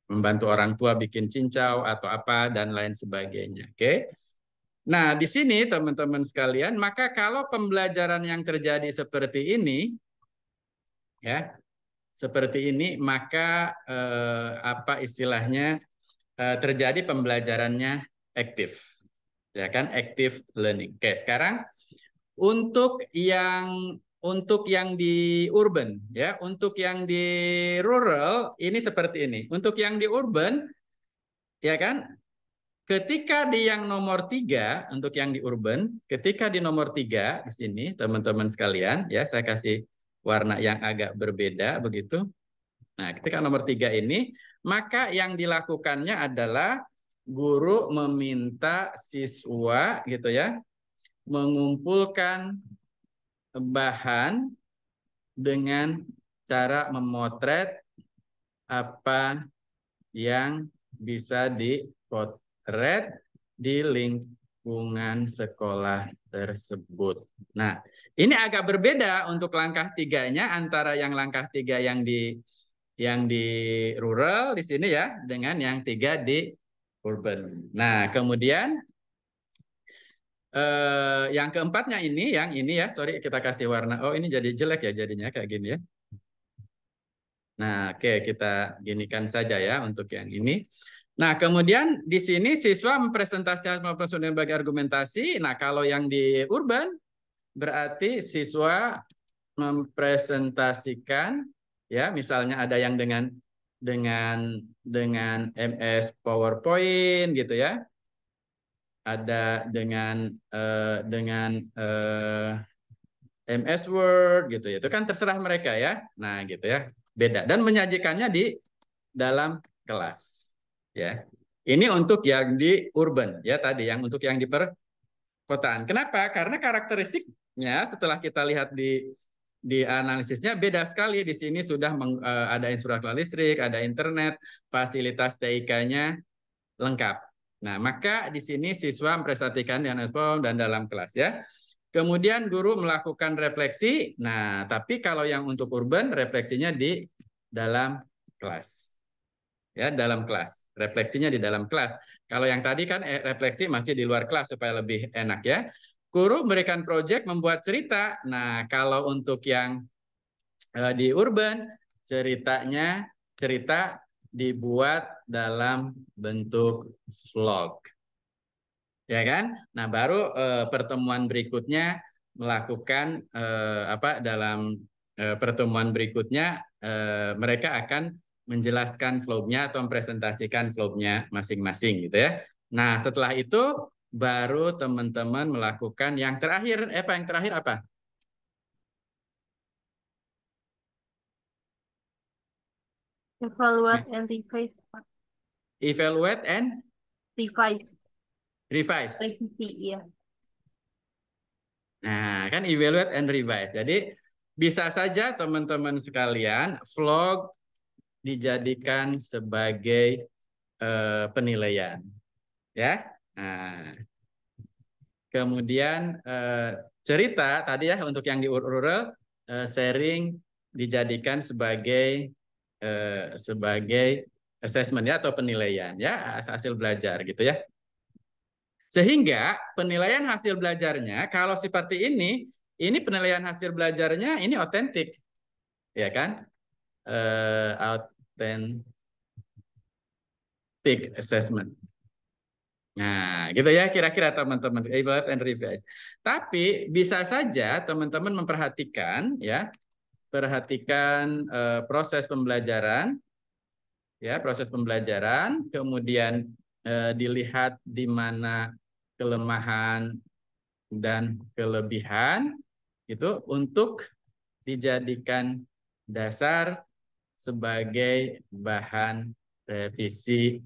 membantu orang tua bikin cincau atau apa dan lain sebagainya. Oke. Nah, di sini teman-teman sekalian, maka kalau pembelajaran yang terjadi seperti ini ya, seperti ini maka apa istilahnya terjadi pembelajarannya aktif. Ya kan, active learning. Oke, sekarang untuk yang di urban ya, untuk yang di rural ini seperti ini. Untuk yang di urban ya kan, ketika di yang nomor 3 untuk yang di urban, ketika di nomor 3 di sini teman-teman sekalian ya, saya kasih warna yang agak berbeda begitu. Nah, ketika nomor 3 ini, maka yang dilakukannya adalah guru meminta siswa gitu ya mengumpulkan bahan dengan cara memotret apa yang bisa dipotret di lingkungan sekolah tersebut. Nah, ini agak berbeda untuk langkah 3-nya antara yang langkah 3 yang di rural di sini ya dengan yang 3 di urban. Nah, kemudian yang keempatnya yang ini ya, sorry kita kasih warna. Oh, ini jadi jelek ya jadinya kayak gini ya. Nah, oke kita ginikan saja ya untuk yang ini. Nah, kemudian di sini siswa mempresentasikan berbagai argumentasi. Nah, kalau yang di urban berarti siswa mempresentasikan ya, misalnya ada yang dengan MS PowerPoint gitu ya. Ada dengan MS Word gitu ya. Itu kan terserah mereka ya. Nah, gitu ya. Beda dan menyajikannya di dalam kelas ya. Ini untuk yang di urban ya tadi yang untuk yang di perkotaan. Kenapa? Karena karakteristiknya setelah kita lihat di analisisnya beda sekali. Di sini sudah ada infrastruktur listrik, ada internet, fasilitas TIK-nya lengkap. Nah, maka di sini siswa mempresentasikan dengan respon dan dalam kelas ya. Kemudian guru melakukan refleksi. Nah, tapi kalau yang untuk urban refleksinya di dalam kelas. Ya, dalam kelas. Refleksinya di dalam kelas. Kalau yang tadi kan refleksi masih di luar kelas supaya lebih enak ya. Guru memberikan proyek membuat cerita. Nah, kalau untuk yang di urban cerita dibuat dalam bentuk vlog. Ya kan? Nah, baru pertemuan berikutnya melakukan dalam pertemuan berikutnya mereka akan menjelaskan vlognya atau mempresentasikan vlognya masing-masing gitu ya. Nah, setelah itu baru teman-teman melakukan yang terakhir. Apa yang terakhir apa? Evaluate and revise. Evaluate and Revise. revise. Revisi, iya. Nah, kan evaluate and revise. Jadi bisa saja teman-teman sekalian vlog dijadikan sebagai penilaian, ya. Nah, kemudian cerita tadi ya untuk yang di rural sharing dijadikan sebagai assessment ya atau penilaian ya hasil belajar gitu ya. Sehingga penilaian hasil belajarnya kalau seperti ini penilaian hasil belajarnya ini otentik, ya kan? Authentic assessment. Nah, gitu ya kira-kira teman-teman evaluate and revise. Tapi bisa saja teman-teman memperhatikan ya, perhatikan proses pembelajaran ya, proses pembelajaran, kemudian dilihat di mana kelemahan dan kelebihan itu untuk dijadikan dasar sebagai bahan revisi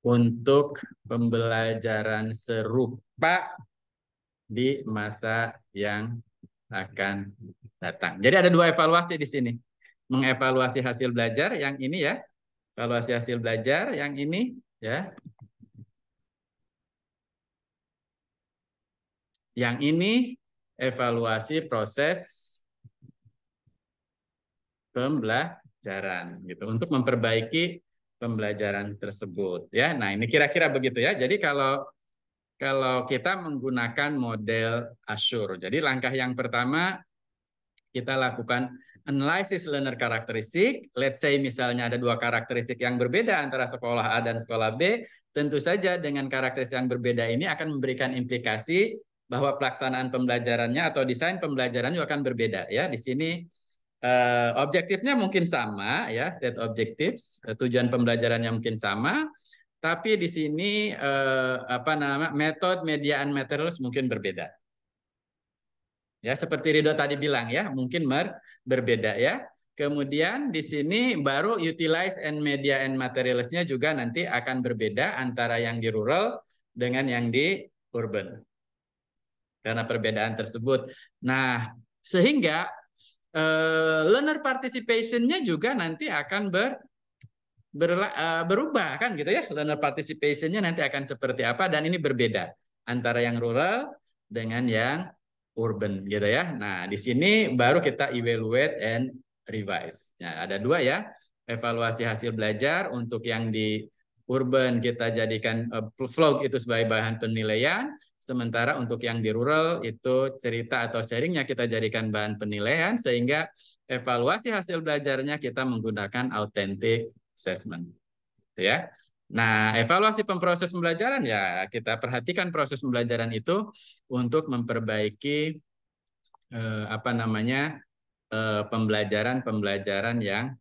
untuk pembelajaran serupa di masa yang akan datang. Jadi ada dua evaluasi di sini. Mengevaluasi hasil belajar yang ini ya, evaluasi hasil belajar yang ini ya. Yang ini evaluasi proses pembelajaran gitu untuk memperbaiki pembelajaran tersebut ya. Nah, ini kira-kira begitu ya. Jadi kalau kita menggunakan model Azure. Jadi langkah yang pertama kita lakukan analysis learner karakteristik. Let's say misalnya ada dua karakteristik yang berbeda antara sekolah A dan sekolah B. Tentu saja dengan karakteristik yang berbeda ini akan memberikan implikasi bahwa pelaksanaan pembelajarannya atau desain pembelajaran juga akan berbeda ya. Di sini objektifnya mungkin sama ya, state objectives, tujuan pembelajarannya mungkin sama, tapi di sini metode, media, and materials mungkin berbeda. Ya, seperti Ridho tadi bilang ya, mungkin berbeda ya. Kemudian di sini baru utilize and media and materials-nya juga nanti akan berbeda antara yang di rural dengan yang di urban. Karena perbedaan tersebut. Nah, sehingga learner participation-nya juga nanti akan berubah kan gitu ya. Learner participation-nya nanti akan seperti apa dan ini berbeda antara yang rural dengan yang urban gitu ya. Nah, di sini baru kita evaluate and revise. Nah, ada dua ya. Evaluasi hasil belajar untuk yang di urban kita jadikan vlog itu sebagai bahan penilaian, sementara untuk yang di rural itu cerita atau sharingnya kita jadikan bahan penilaian sehingga evaluasi hasil belajarnya kita menggunakan authentic assessment. Ya. Nah, evaluasi proses pembelajaran ya kita perhatikan proses pembelajaran itu untuk memperbaiki pembelajaran yang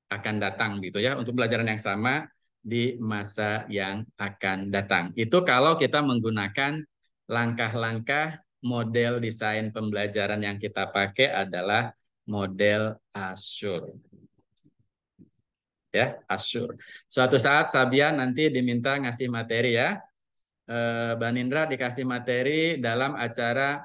akan datang gitu ya untuk pelajaran yang sama di masa yang akan datang. Itu kalau kita menggunakan langkah-langkah model desain pembelajaran yang kita pakai adalah model Azure. Ya, Azure. Suatu saat Sabian nanti diminta ngasih materi ya. Banindra dikasih materi dalam acara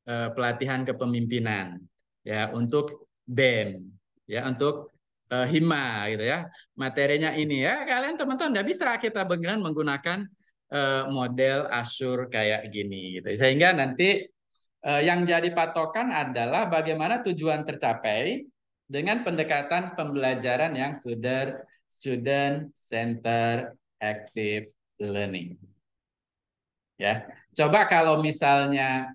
pelatihan kepemimpinan ya untuk BEM ya untuk Hima gitu ya. Materinya ini ya kalian teman-teman nggak bisa kita beneran menggunakan model Azure kayak gini gitu. Sehingga nanti yang jadi patokan adalah bagaimana tujuan tercapai dengan pendekatan pembelajaran yang sudah student center active learning. Ya, coba kalau misalnya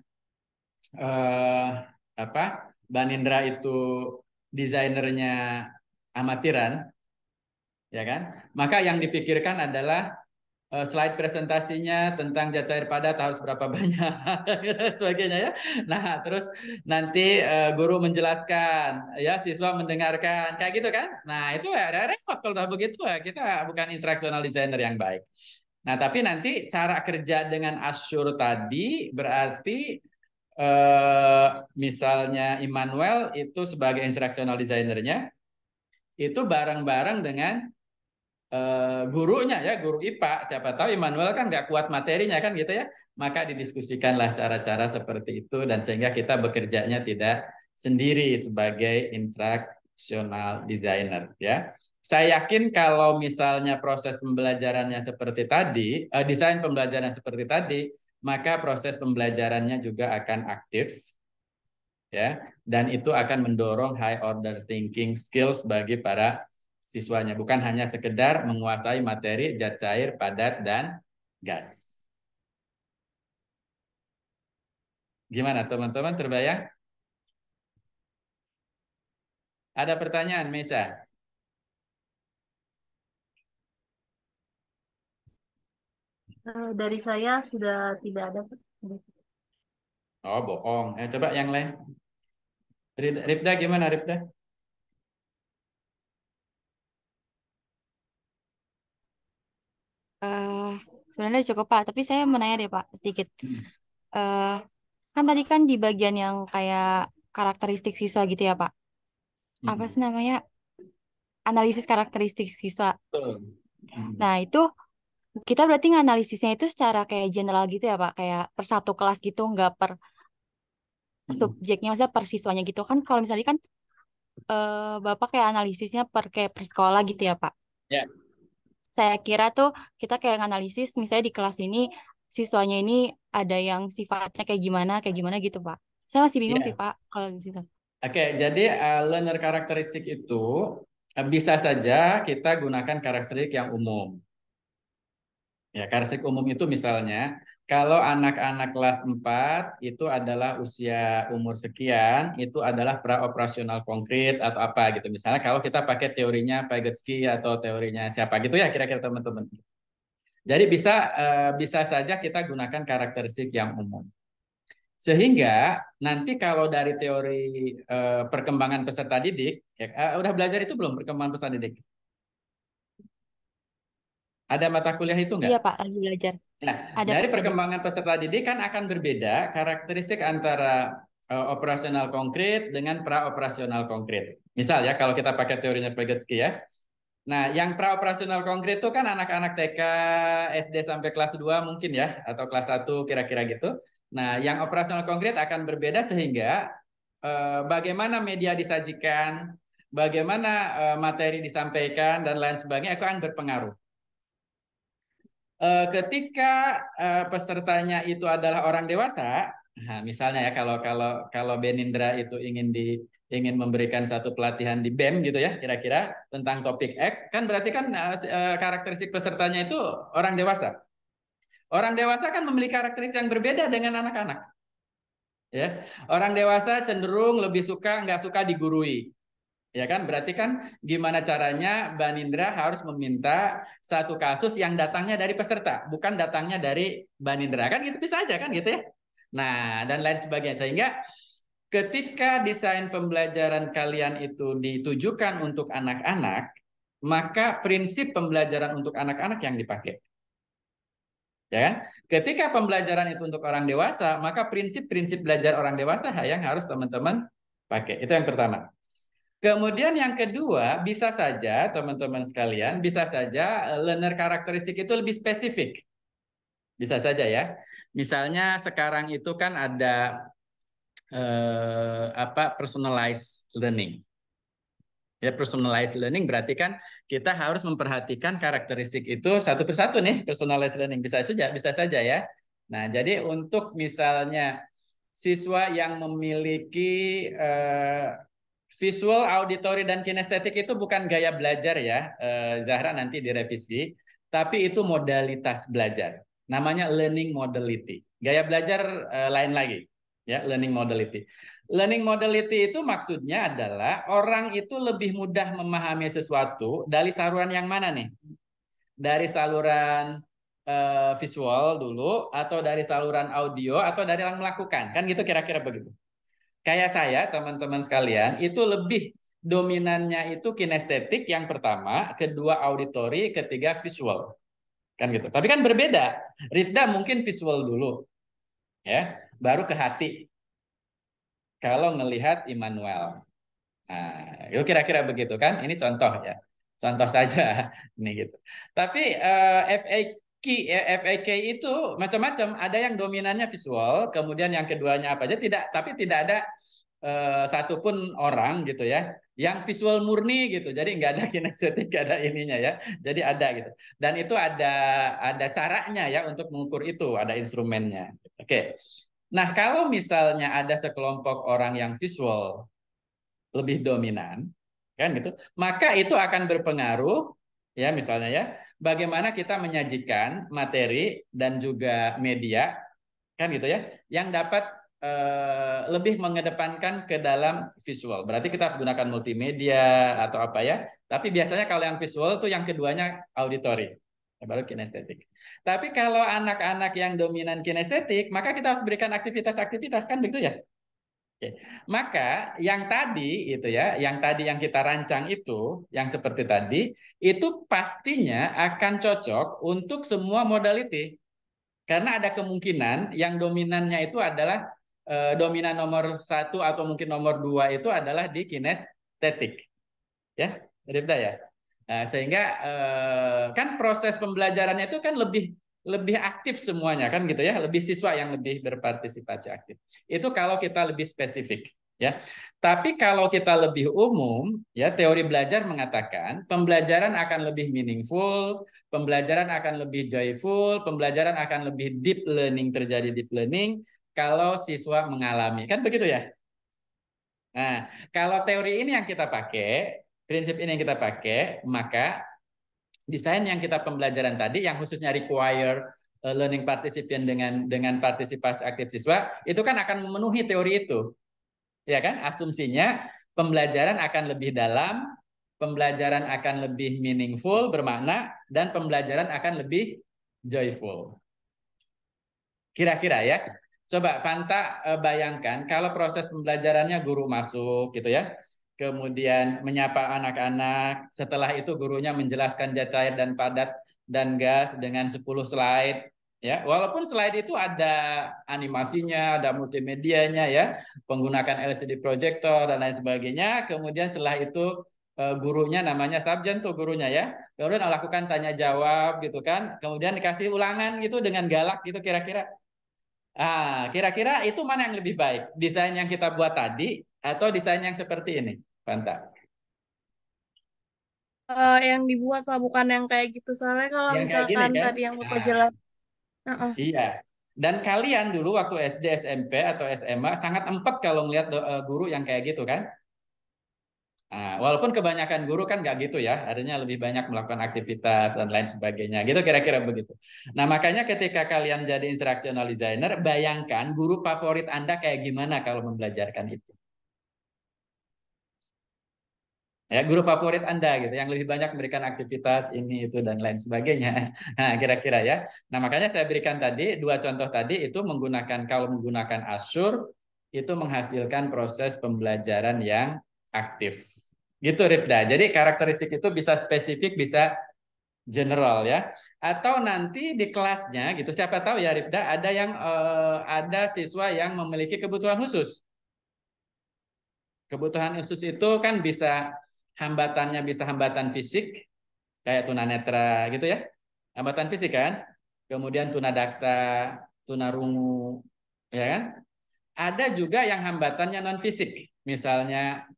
Mbak Nindra itu desainernya amatiran, ya kan? Maka yang dipikirkan adalah slide presentasinya tentang zat cair padat harus berapa banyak, sebagainya ya. Nah, terus nanti guru menjelaskan, ya siswa mendengarkan, kayak gitu kan? Nah, itu ya repot kalau begitu ya kita bukan instructional designer yang baik. Nah, tapi nanti cara kerja dengan Azure tadi berarti misalnya Immanuel itu sebagai instructional designernya itu bareng-bareng dengan gurunya ya, guru IPA. Siapa tahu Immanuel kan nggak kuat materinya kan gitu ya. Maka didiskusikanlah cara-cara seperti itu dan sehingga kita bekerjanya tidak sendiri sebagai instructional designer ya. Saya yakin kalau misalnya proses pembelajarannya seperti tadi, desain pembelajaran seperti tadi, maka proses pembelajarannya juga akan aktif ya, dan itu akan mendorong high order thinking skills bagi para siswanya, bukan hanya sekedar menguasai materi zat cair, padat, dan gas. Gimana teman-teman, terbayang? Ada pertanyaan, Mesa? Dari saya sudah tidak ada. Oh, bohong. Coba yang lain. Ripda gimana, Ripda? Eh, Sebenarnya cukup Pak, tapi saya mau nanya deh Pak sedikit. Hmm. Eh, Kan tadi kan di bagian yang kayak karakteristik siswa gitu ya Pak. Apa Hmm. sih namanya? Analisis karakteristik siswa. Betul. Hmm. Nah itu kita berarti nganalisisnya itu secara kayak general gitu ya Pak, kayak per satu kelas gitu, nggak per Hmm. subjeknya, maksudnya per siswanya gitu kan. Kalau misalnya kan Bapak kayak analisisnya per sekolah gitu ya Pak. Ya, Saya kira tuh kita kayak nganalisis misalnya di kelas ini siswanya ini ada yang sifatnya kayak gimana gitu Pak. Saya masih bingung sih ya. Pak kalau di situ. Oke, jadi learner karakteristik itu bisa saja kita gunakan karakteristik yang umum. Ya, karakteristik umum itu misalnya kalau anak-anak kelas 4 itu adalah usia umur sekian, itu adalah praoperasional konkret atau apa gitu. Misalnya kalau kita pakai teorinya Vygotsky atau teorinya siapa gitu ya kira-kira teman-teman. Jadi bisa saja kita gunakan karakteristik yang umum. Sehingga nanti kalau dari teori perkembangan peserta didik, ya, udah belajar itu belum perkembangan peserta didik? Ada mata kuliah itu enggak? Iya Pak, lagi belajar. Nah, Ada dari Pak tadi. perkembangan peserta didik kan akan berbeda karakteristik antara operasional konkret dengan praoperasional konkret. Misal ya, kalau kita pakai teorinya Vygotsky ya. Nah, yang praoperasional konkret itu kan anak-anak TK, SD sampai kelas 2 mungkin ya, atau kelas 1 kira-kira gitu. Nah, yang operasional konkret akan berbeda sehingga bagaimana media disajikan, bagaimana materi disampaikan, dan lain sebagainya akan berpengaruh. Ketika pesertanya itu adalah orang dewasa, nah, misalnya ya kalau Benindra itu ingin memberikan satu pelatihan di BEM gitu ya, kira-kira tentang topik X, kan berarti kan karakteristik pesertanya itu orang dewasa. Orang dewasa kan memiliki karakteristik yang berbeda dengan anak-anak. Ya, orang dewasa cenderung lebih suka nggak suka digurui. Ya kan, berarti kan gimana caranya Mbak Nindra harus meminta satu kasus yang datangnya dari peserta, bukan datangnya dari Mbak Nindra. Kan gitu bisa aja kan gitu ya. Nah, dan lain sebagainya. Sehingga ketika desain pembelajaran kalian itu ditujukan untuk anak-anak, maka prinsip pembelajaran untuk anak-anak yang dipakai. Ya kan? Ketika pembelajaran itu untuk orang dewasa, maka prinsip-prinsip belajar orang dewasa yang harus teman-teman pakai. Itu yang pertama. Kemudian yang kedua, bisa saja teman-teman sekalian, bisa saja learner karakteristik itu lebih spesifik. Bisa saja ya. Misalnya sekarang itu kan ada personalized learning. Ya, personalized learning berarti kan kita harus memperhatikan karakteristik itu satu persatu nih, personalized learning bisa saja ya. Nah, jadi untuk misalnya siswa yang memiliki visual, auditory, dan kinestetik itu bukan gaya belajar ya, Zahra nanti direvisi, tapi itu modalitas belajar. Namanya learning modality. Gaya belajar lain lagi, ya learning modality. Learning modality itu maksudnya adalah orang itu lebih mudah memahami sesuatu dari saluran yang mana nih? Dari saluran visual dulu, atau dari saluran audio, atau dari yang melakukan, kan gitu kira-kira begitu. Kayak saya, teman-teman sekalian, itu lebih dominannya itu kinestetik yang pertama, kedua auditory, ketiga visual. Kan gitu. Tapi kan berbeda. Rifda mungkin visual dulu, ya, baru ke hati. Kalau ngelihat Immanuel, nah, itu kira-kira begitu kan? Ini contoh ya, contoh saja, ini gitu. Tapi FAQ itu macam-macam. Ada yang dominannya visual, kemudian yang keduanya apa aja tidak, tapi tidak ada satupun orang gitu ya yang visual murni gitu. Jadi nggak ada kinestetik, nggak ada ininya ya. Jadi ada gitu. Dan itu ada caranya ya untuk mengukur itu, ada instrumennya. Oke. Nah, kalau misalnya ada sekelompok orang yang visual lebih dominan, kan gitu, maka itu akan berpengaruh ya misalnya ya, bagaimana kita menyajikan materi dan juga media kan gitu ya, yang dapat lebih mengedepankan ke dalam visual. Berarti kita harus gunakan multimedia atau apa ya. Tapi biasanya kalau yang visual tuh yang keduanya auditory, baru kinestetik. Tapi kalau anak-anak yang dominan kinestetik, maka kita harus berikan aktivitas-aktivitas kan begitu ya. Oke. Maka yang tadi itu ya, yang tadi yang kita rancang itu, yang seperti tadi, itu pastinya akan cocok untuk semua modality. Karena ada kemungkinan yang dominannya itu adalah dominan nomor satu atau mungkin nomor dua itu adalah di kinestetik, ya, Rifda ya. Nah, sehingga kan proses pembelajarannya itu kan lebih lebih aktif semuanya kan gitu ya, lebih siswa yang lebih berpartisipasi aktif. Itu kalau kita lebih spesifik. Ya, tapi kalau kita lebih umum, ya teori belajar mengatakan pembelajaran akan lebih meaningful, pembelajaran akan lebih joyful, pembelajaran akan lebih deep learning, terjadi deep learning kalau siswa mengalami. Kan begitu ya? Nah, kalau teori ini yang kita pakai, prinsip ini yang kita pakai, maka desain yang kita pembelajaran tadi yang khususnya require learning participant dengan partisipasi aktif siswa, itu kan akan memenuhi teori itu. Ya kan? Asumsinya pembelajaran akan lebih dalam, pembelajaran akan lebih meaningful, bermakna, dan pembelajaran akan lebih joyful. Kira-kira ya. Coba Fanta bayangkan kalau proses pembelajarannya guru masuk gitu ya. Kemudian menyapa anak-anak, setelah itu gurunya menjelaskan zat cair dan padat dan gas dengan 10 slide ya. Walaupun slide itu ada animasinya, ada multimedianya ya, menggunakan LCD projector dan lain sebagainya. Kemudian setelah itu gurunya namanya subjek tuh gurunya ya. Kemudian lakukan tanya jawab gitu kan. Kemudian dikasih ulangan gitu dengan galak gitu kira-kira. Kira-kira itu mana yang lebih baik? Desain yang kita buat tadi atau desain yang seperti ini, Fanta? Yang dibuat Pak, bukan yang kayak gitu. Soalnya kalau Yang kayak gini misalkan kan? tadi yang Bapak Nah, jelas, Heeh. iya. Dan kalian dulu waktu SD, SMP atau SMA sangat empat kalau ngelihat guru yang kayak gitu kan? Walaupun kebanyakan guru kan nggak gitu ya, artinya lebih banyak melakukan aktivitas dan lain sebagainya, gitu kira-kira begitu. Nah makanya ketika kalian jadi instructional designer, bayangkan guru favorit Anda kayak gimana kalau membelajarkan itu. Ya, guru favorit Anda gitu, yang lebih banyak memberikan aktivitas ini itu dan lain sebagainya. Nah, kira-kira ya. Nah, makanya saya berikan tadi dua contoh tadi itu menggunakan kalau menggunakan Azure itu menghasilkan proses pembelajaran yang aktif. Gitu Rifda. Jadi karakteristik itu bisa spesifik, bisa general ya. Atau nanti di kelasnya gitu, siapa tahu ya Rifda ada yang ada siswa yang memiliki kebutuhan khusus. Kebutuhan khusus itu kan bisa hambatannya bisa hambatan fisik kayak tunanetra gitu ya. Hambatan fisik kan. Kemudian tunadaksa, tunarungu ya kan? Ada juga yang hambatannya non fisik. Misalnya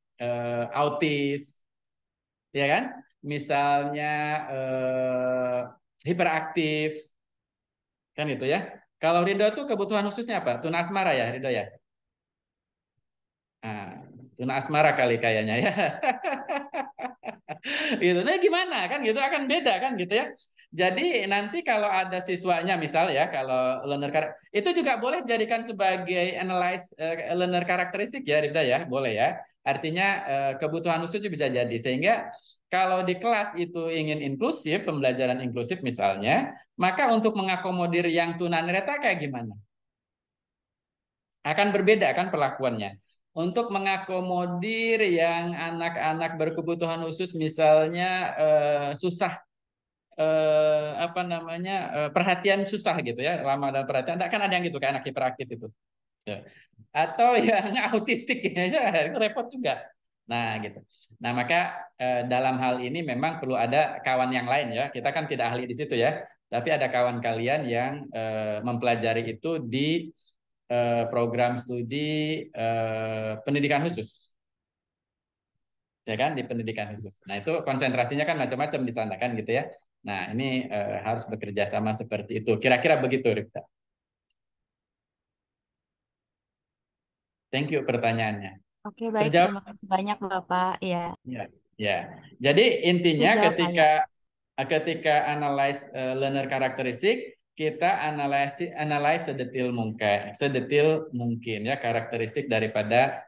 autis ya kan? Misalnya hiperaktif kan itu ya. Kalau Ridho tuh kebutuhan khususnya apa? Tuna asmara ya Ridho ya. Nah, tuna asmara kali kayaknya ya. Gitu. Nah, gimana kan gitu akan beda kan gitu ya. Jadi nanti kalau ada siswanya misal ya kalau learner itu juga boleh jadikan sebagai analyze learner karakteristik ya Rifda ya, boleh ya. Artinya kebutuhan khusus itu bisa jadi sehingga kalau di kelas itu ingin inklusif, pembelajaran inklusif misalnya, maka untuk mengakomodir yang tunanetra kayak gimana? Akan berbeda kan perlakuannya. Untuk mengakomodir yang anak-anak berkebutuhan khusus misalnya susah apa namanya perhatian susah gitu ya, lama dan perhatian. Kan ada yang gitu kayak anak hiperaktif itu. Ya. Atau yang autistik ya, itu repot juga. Nah, gitu. Nah, maka dalam hal ini memang perlu ada kawan yang lain ya. Kita kan tidak ahli di situ ya. Tapi ada kawan kalian yang mempelajari itu di program studi pendidikan khusus. Ya kan, di pendidikan khusus. Nah, itu konsentrasinya kan macam-macam di sana kan gitu ya. Nah, ini harus bekerja sama seperti itu. Kira-kira begitu, Rifta. Thank you pertanyaannya. Oke, baik. Terjawab? Terima kasih banyak, Bapak. Ya, Ya. Ya. Jadi intinya terjawab lah ya. ketika analyze learner karakteristik, kita analyze sedetil mungkin ya karakteristik daripada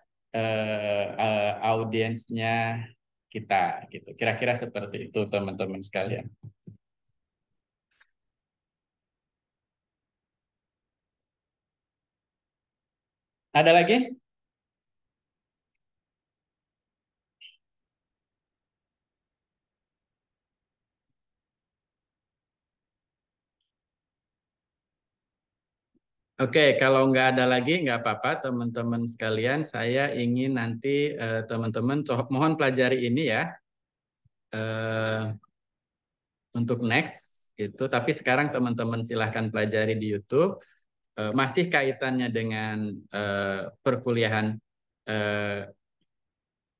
audiensnya kita gitu. Kira-kira seperti itu teman-teman sekalian. Ada lagi? Oke, kalau nggak ada lagi nggak apa-apa teman-teman sekalian. Saya ingin nanti teman-teman mohon pelajari ini ya untuk next itu. Tapi sekarang teman-teman silahkan pelajari di YouTube. Masih kaitannya dengan perkuliahan eh,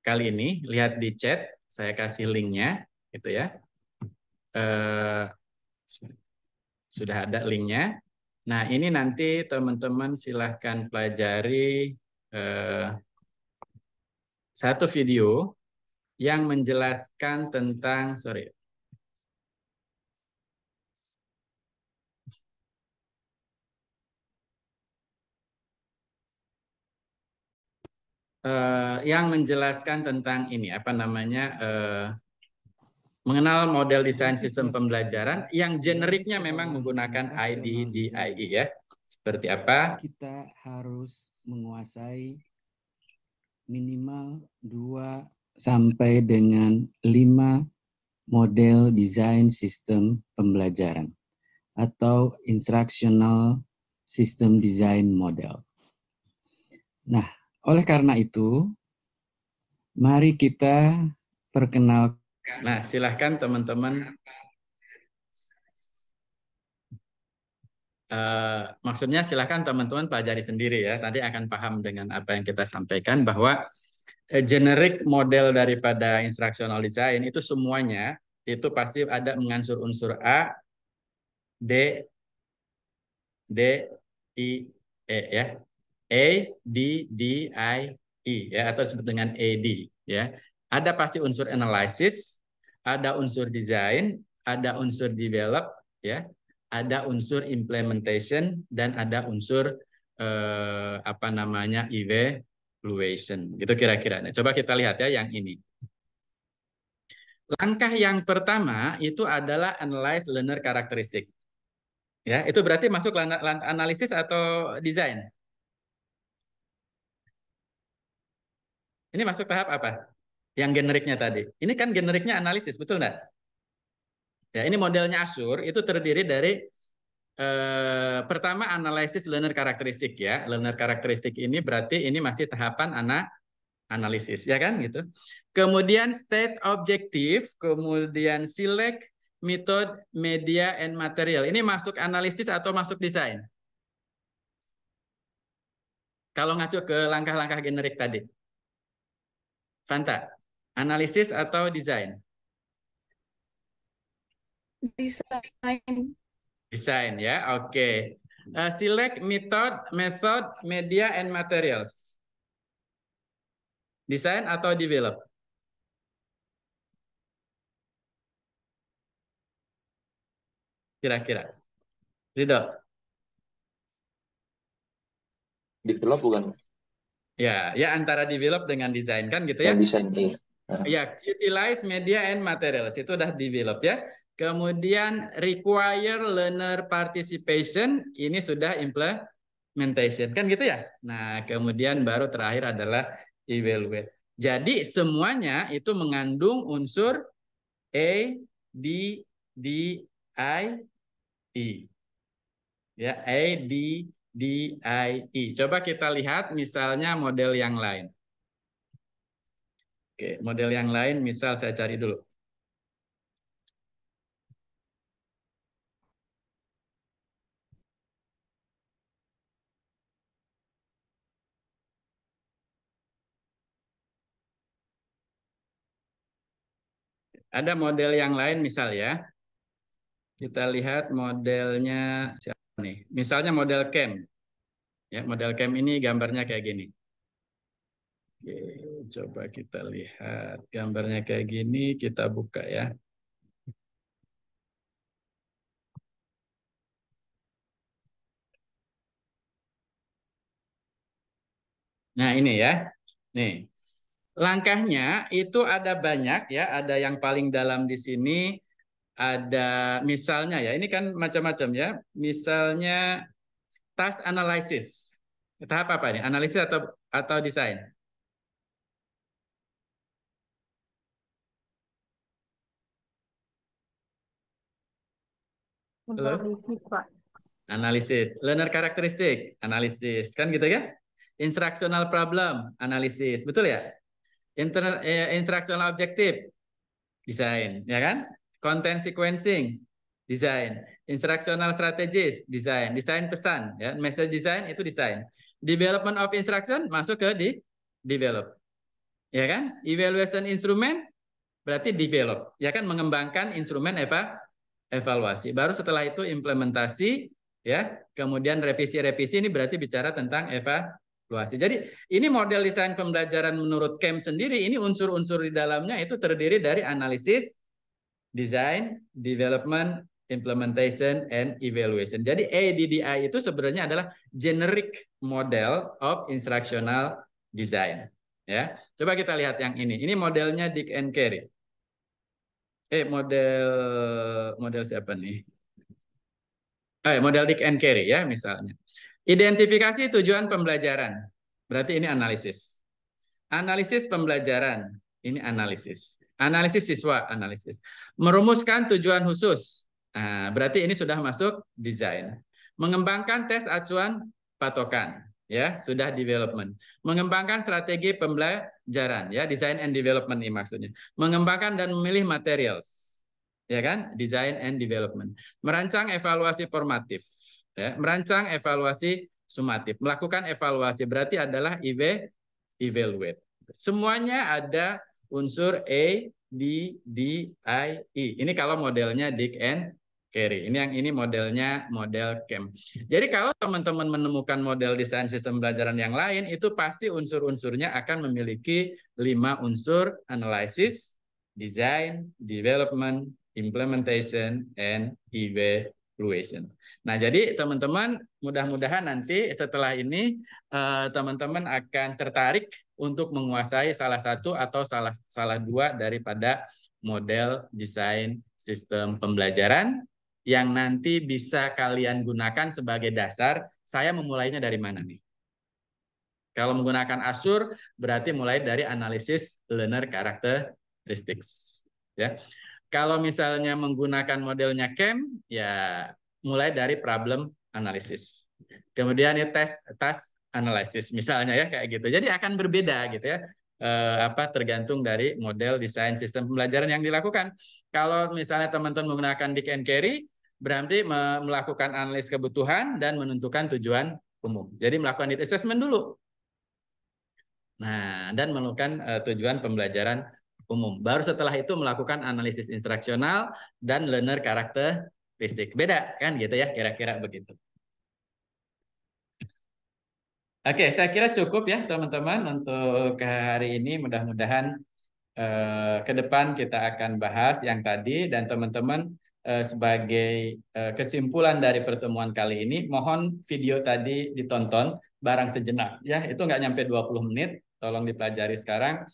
kali ini. Lihat di chat, saya kasih linknya, gitu ya. Eh, sudah ada linknya. Nah, ini nanti teman-teman silahkan pelajari satu video yang menjelaskan tentang, yang menjelaskan tentang ini, apa namanya, mengenal model desain sistem pembelajaran yang generiknya memang menggunakan IDDIE ya. Seperti apa? Kita harus menguasai minimal 2 sampai dengan 5 model desain sistem pembelajaran atau instructional system design model. Nah, oleh karena itu, mari kita perkenalkan. Nah, silahkan teman-teman. Maksudnya silahkan teman-teman pelajari sendiri ya. Nanti akan paham dengan apa yang kita sampaikan bahwa generik model daripada instructional design itu semuanya itu pasti ada mengansur unsur A, D, D, I, E ya. A, D, D, I, E ya atau disebut dengan AD ya. Ada pasti unsur analysis, ada unsur design, ada unsur develop ya, ada unsur implementation dan ada unsur apa namanya evaluation. Gitu kira-kira. Nah, coba kita lihat ya yang ini. Langkah yang pertama itu adalah analyze learner characteristic. Ya, itu berarti masuk analisis atau desain? Ini masuk tahap apa? Yang generiknya tadi. Ini kan generiknya analisis, betul nggak? Ya, ini modelnya Azure itu terdiri dari pertama analisis learner karakteristik ya. Learner karakteristik ini berarti ini masih tahapan analisis ya kan gitu. Kemudian state objektif, kemudian select method, media, and material. Ini masuk analisis atau masuk desain? Kalau ngacu ke langkah-langkah generik tadi. Fanta, analisis atau desain? Desain. Desain ya, oke. Select method, media, and materials. Desain atau develop? Kira-kira. Ridho? Develop bukan? Ya, ya antara develop dengan desain kan gitu ya? Yang desain iya. Ya, utilize media and materials itu udah develop ya. Kemudian require learner participation ini sudah implementation kan gitu ya. Nah, kemudian baru terakhir adalah evaluate. Jadi semuanya itu mengandung unsur A, D, Ya, ADDIE. Coba kita lihat misalnya model yang lain. Oke, model yang lain misal saya cari dulu. Ada model yang lain misal ya. Kita lihat modelnya siapa nih? Misalnya model CAM. Ya, model CAM ini gambarnya kayak gini. Oke, coba kita lihat gambarnya kayak gini, kita buka ya. Nah, ini ya. Nih. Langkahnya itu ada banyak ya, ada yang paling dalam di sini, ada misalnya ya, ini kan macam-macam ya. Misalnya task analysis. Tahap apa ini? Analisis atau desain? Halo? Analisis, Pak. Analisis. Learner characteristic, analisis. Kan gitu ya? Instructional problem, analisis. Betul ya? Instructional objective, desain. Ya kan? Content sequencing, desain. Instructional strategies, desain. Desain pesan. Ya. Message design itu desain. Development of instruction masuk ke develop. Ya kan? Evaluation instrument berarti develop. Ya kan? Mengembangkan instrumen evaluasi. Baru setelah itu implementasi, ya. Kemudian revisi-revisi ini berarti bicara tentang evaluasi. Jadi ini model desain pembelajaran menurut CAM sendiri, ini unsur-unsur di dalamnya itu terdiri dari analisis, design, development, implementation, and evaluation. Jadi ADDI itu sebenarnya adalah generic model of instructional design. Ya, coba kita lihat yang ini. Ini modelnya Dick and Carey. Model siapa nih? Model Dick and Carey ya misalnya. Identifikasi tujuan pembelajaran. Berarti ini analisis. Analisis pembelajaran. Ini analisis. Analisis siswa, analisis. Merumuskan tujuan khusus. Nah, berarti ini sudah masuk desain. Mengembangkan tes acuan patokan. Ya, sudah development. Mengembangkan strategi pembelajaran. Ya, design and development ini maksudnya. Mengembangkan dan memilih materials. Ya kan? Design and development. Merancang evaluasi formatif. Ya, merancang evaluasi sumatif. Melakukan evaluasi berarti adalah evaluate. Semuanya ada unsur A, D, D, I, E. Ini kalau modelnya Dick and Carey. Ini modelnya model CAM. Jadi kalau teman-teman menemukan model desain sistem pembelajaran yang lain, itu pasti unsur-unsurnya akan memiliki 5 unsur: analysis, design, development, implementation, and evaluation. Nah, jadi teman-teman mudah-mudahan nanti setelah ini teman-teman akan tertarik untuk menguasai salah satu atau salah dua daripada model desain sistem pembelajaran yang nanti bisa kalian gunakan sebagai dasar. Saya memulainya dari mana nih? Kalau menggunakan Azure berarti mulai dari analisis learner characteristics. Ya. Kalau misalnya menggunakan modelnya CAM, ya mulai dari problem analysis. Kemudian ya task analysis misalnya ya kayak gitu. Jadi akan berbeda gitu ya. Tergantung dari model desain sistem pembelajaran yang dilakukan. Kalau misalnya teman-teman menggunakan Dick and Carey, berarti melakukan analisis kebutuhan dan menentukan tujuan umum. Jadi melakukan need assessment dulu. Nah, dan menentukan tujuan pembelajaran umum. Baru setelah itu melakukan analisis instruksional dan learner karakteristik. Beda kan gitu ya, kira-kira begitu. Oke, saya kira cukup ya teman-teman untuk hari ini. Mudah-mudahan ke depan kita akan bahas yang tadi, dan teman-teman sebagai kesimpulan dari pertemuan kali ini, mohon video tadi ditonton barang sejenak ya. Itu nggak nyampe 20 menit, tolong dipelajari sekarang.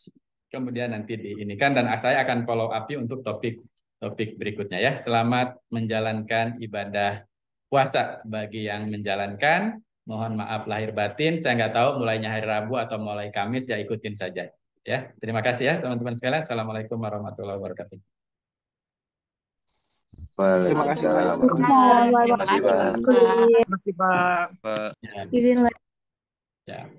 Kemudian nanti diinikan, dan saya akan follow up untuk topik berikutnya ya. Selamat menjalankan ibadah puasa bagi yang menjalankan. Mohon maaf lahir batin, saya nggak tahu mulainya hari Rabu atau mulai Kamis, ya ikutin saja. Ya, terima kasih ya teman-teman sekalian. Assalamualaikum warahmatullahi wabarakatuh. Terima kasih, Pak. Waalaikumsalam Terima warahmatullahi kasih, wabarakatuh. Pak. Terima kasih, Pak. Ya, Izin ya.